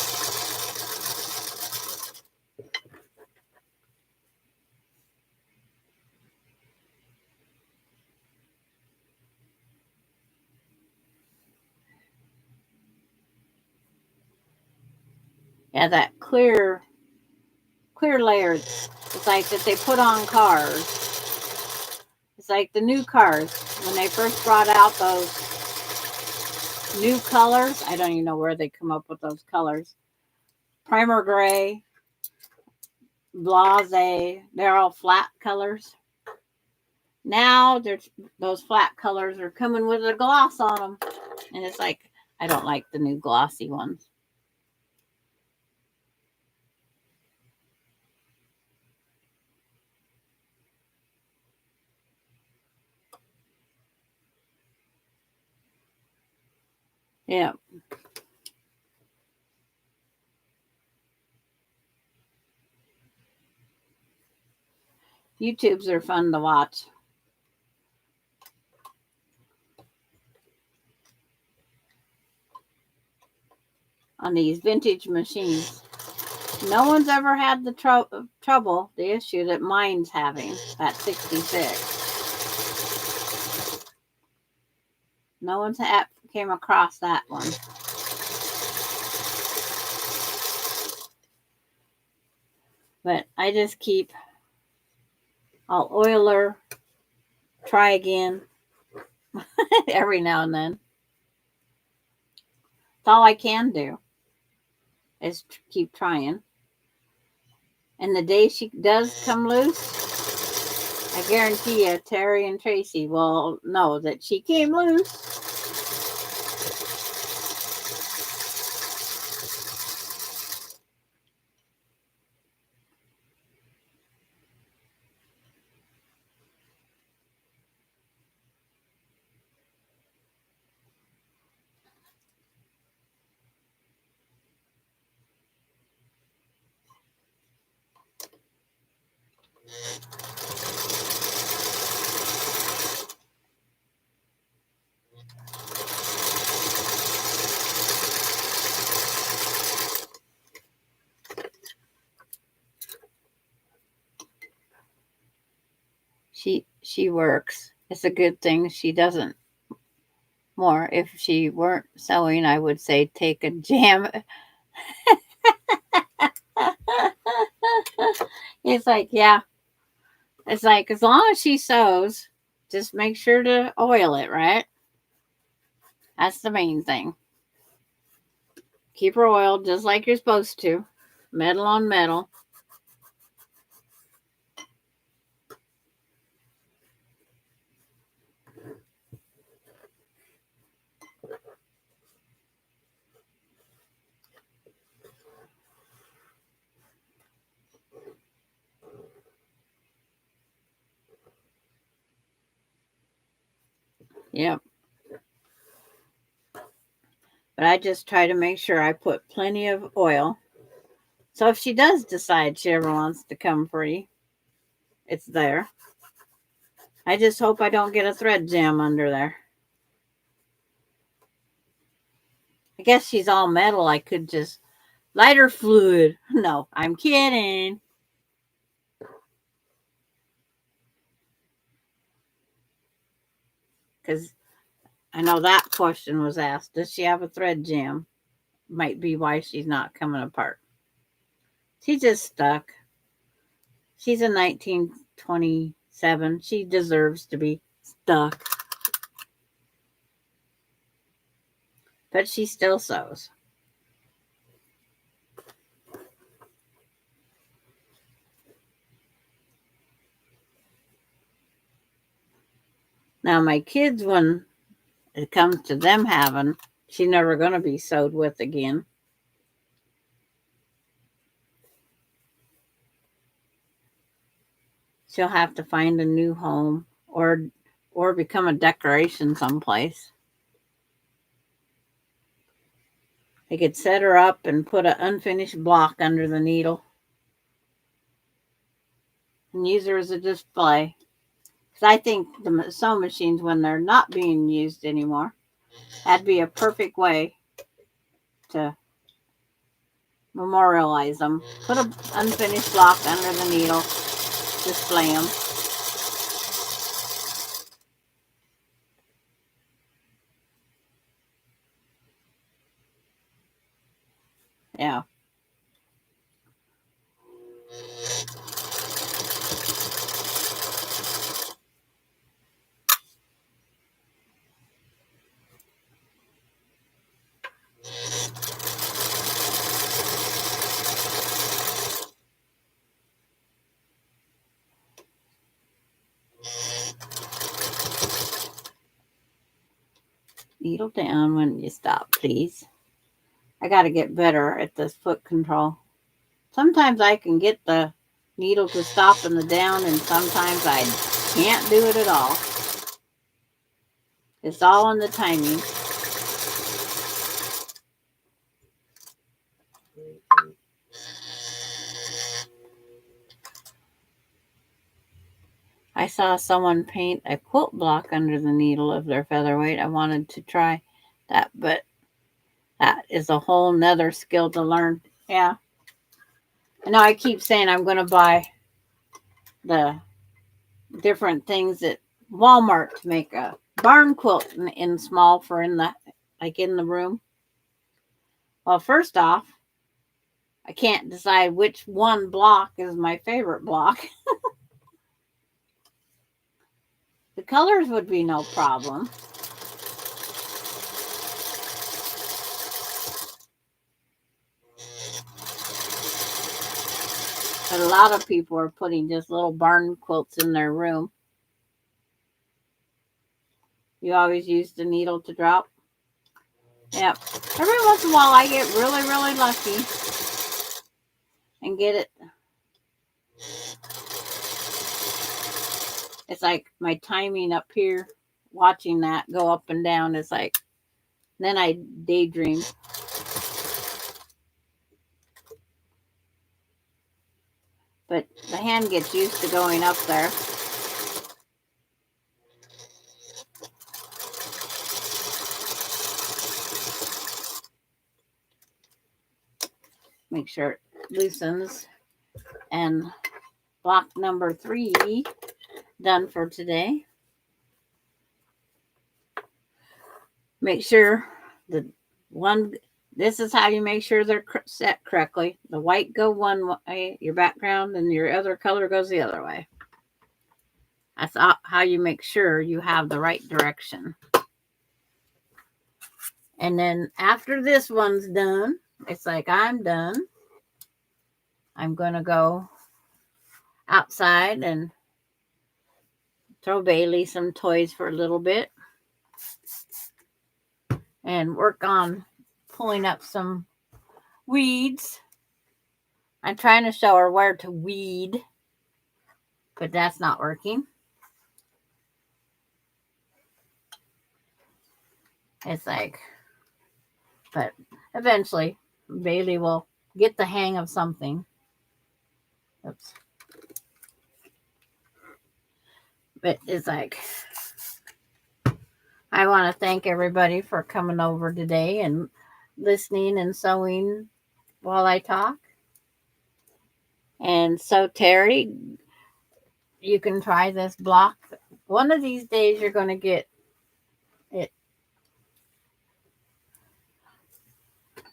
Yeah, that clear layer. It's like that they put on cars. It's like the new cars. When they first brought out those new colors, I don't even know where they come up with those colors. primer gray, blase. They're all flat colors. Now those flat colors are coming with a gloss on them. And it's like, I don't like the new glossy ones. Yeah. YouTubes are fun to watch on these vintage machines. No one's ever had the trouble, the issue that mine's having, that 66. No one's came across that one. But I just keep, I'll oil her, try again every now and then. That's all I can do is keep trying. And the day she does come loose, I guarantee you Terry and Tracy will know that she came loose. She works. It's a good thing she doesn't more. If she weren't sewing, I would say take a jam. It's like, yeah. It's like, as long as she sews, just make sure to oil it, right? That's the main thing. Keep her oiled just like you're supposed to. Metal on metal. Yep. But I just try to make sure I put plenty of oil. So if she does decide she ever wants to come free, it's there. I just hope I don't get a thread jam under there. I guess she's all metal. I could just lighter fluid. No, I'm kidding. Because I know that question was asked. Does she have a thread jam? Might be why she's not coming apart. She's just stuck. She's a 1927. She deserves to be stuck. But she still sews. Now, my kids, when it comes to them having, she's never going to be sewed with again. She'll have to find a new home or become a decoration someplace. They could set her up and put an unfinished block under the needle and use her as a display. Because I think the sewing machines, when they're not being used anymore, that'd be a perfect way to memorialize them. Put an unfinished block under the needle, display them. Yeah. needle down when you stop, please. I got to get better at this foot control. Sometimes I can get the needle to stop in the down, and sometimes I can't do it at all. It's all in the timing. I saw someone paint a quilt block under the needle of their featherweight. I wanted to try that, but that is a whole nother skill to learn. Yeah. I know I keep saying I'm going to buy the different things at Walmart to make a barn quilt in small for in the room. Well, first off, I can't decide which one block is my favorite block. The colors would be no problem. But a lot of people are putting just little barn quilts in their room. You always use the needle to drop. Yep. Every once in a while I get really, really lucky and get it. It's like my timing up here, watching that go up and down is like, then I daydream. But the hand gets used to going up there. Make sure it loosens. And block number 3 done for today. Make sure the one, this is how you make sure they're set correctly. The white go one way, your background, and your other color goes the other way. That's how you make sure you have the right direction. And then after this one's done, it's like I'm done. I'm going to go outside and throw Bailey some toys for a little bit and work on pulling up some weeds. I'm trying to show her where to weed, but that's not working. It's like, but eventually Bailey will get the hang of something. Oops. But it's like, I want to thank everybody for coming over today and listening and sewing while I talk. And so, Terry, you can try this block. One of these days, you're going to get it.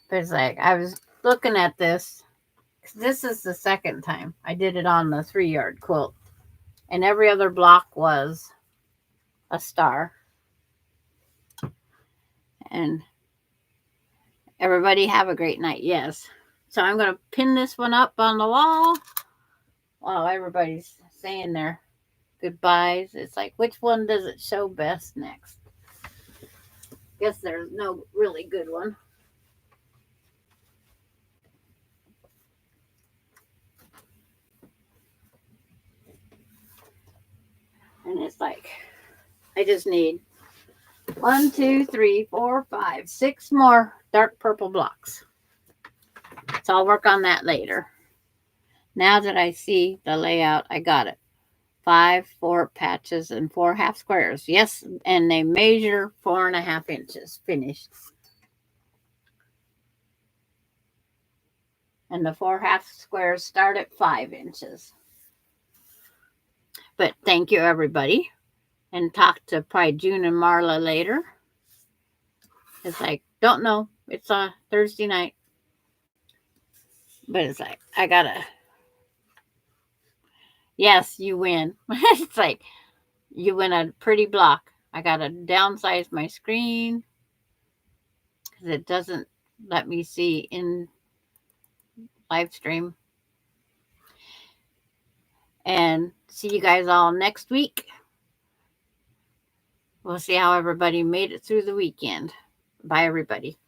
But it's like, I was looking at this. This is the second time I did it on the 3-yard quilt. And every other block was a star. And everybody have a great night. Yes. So I'm going to pin this one up on the wall while everybody's saying their goodbyes. It's like, which one does it show best next? Guess there's no really good one. And it's like, I just need 1, 2, 3, 4, 5, 6 more dark purple blocks. So I'll work on that later. Now that I see the layout, I got it. 5 4 patches and 4 half squares. Yes, and they measure 4.5 inches finished. And the 4 half squares start at 5 inches. But thank you, everybody. And talk to probably June and Marla later. It's like, don't know. It's a Thursday night. But it's like, I gotta. Yes, you win. It's like, you win a pretty block. I gotta downsize my screen because it doesn't let me see in live stream. And see you guys all next week. We'll see how everybody made it through the weekend. Bye, everybody.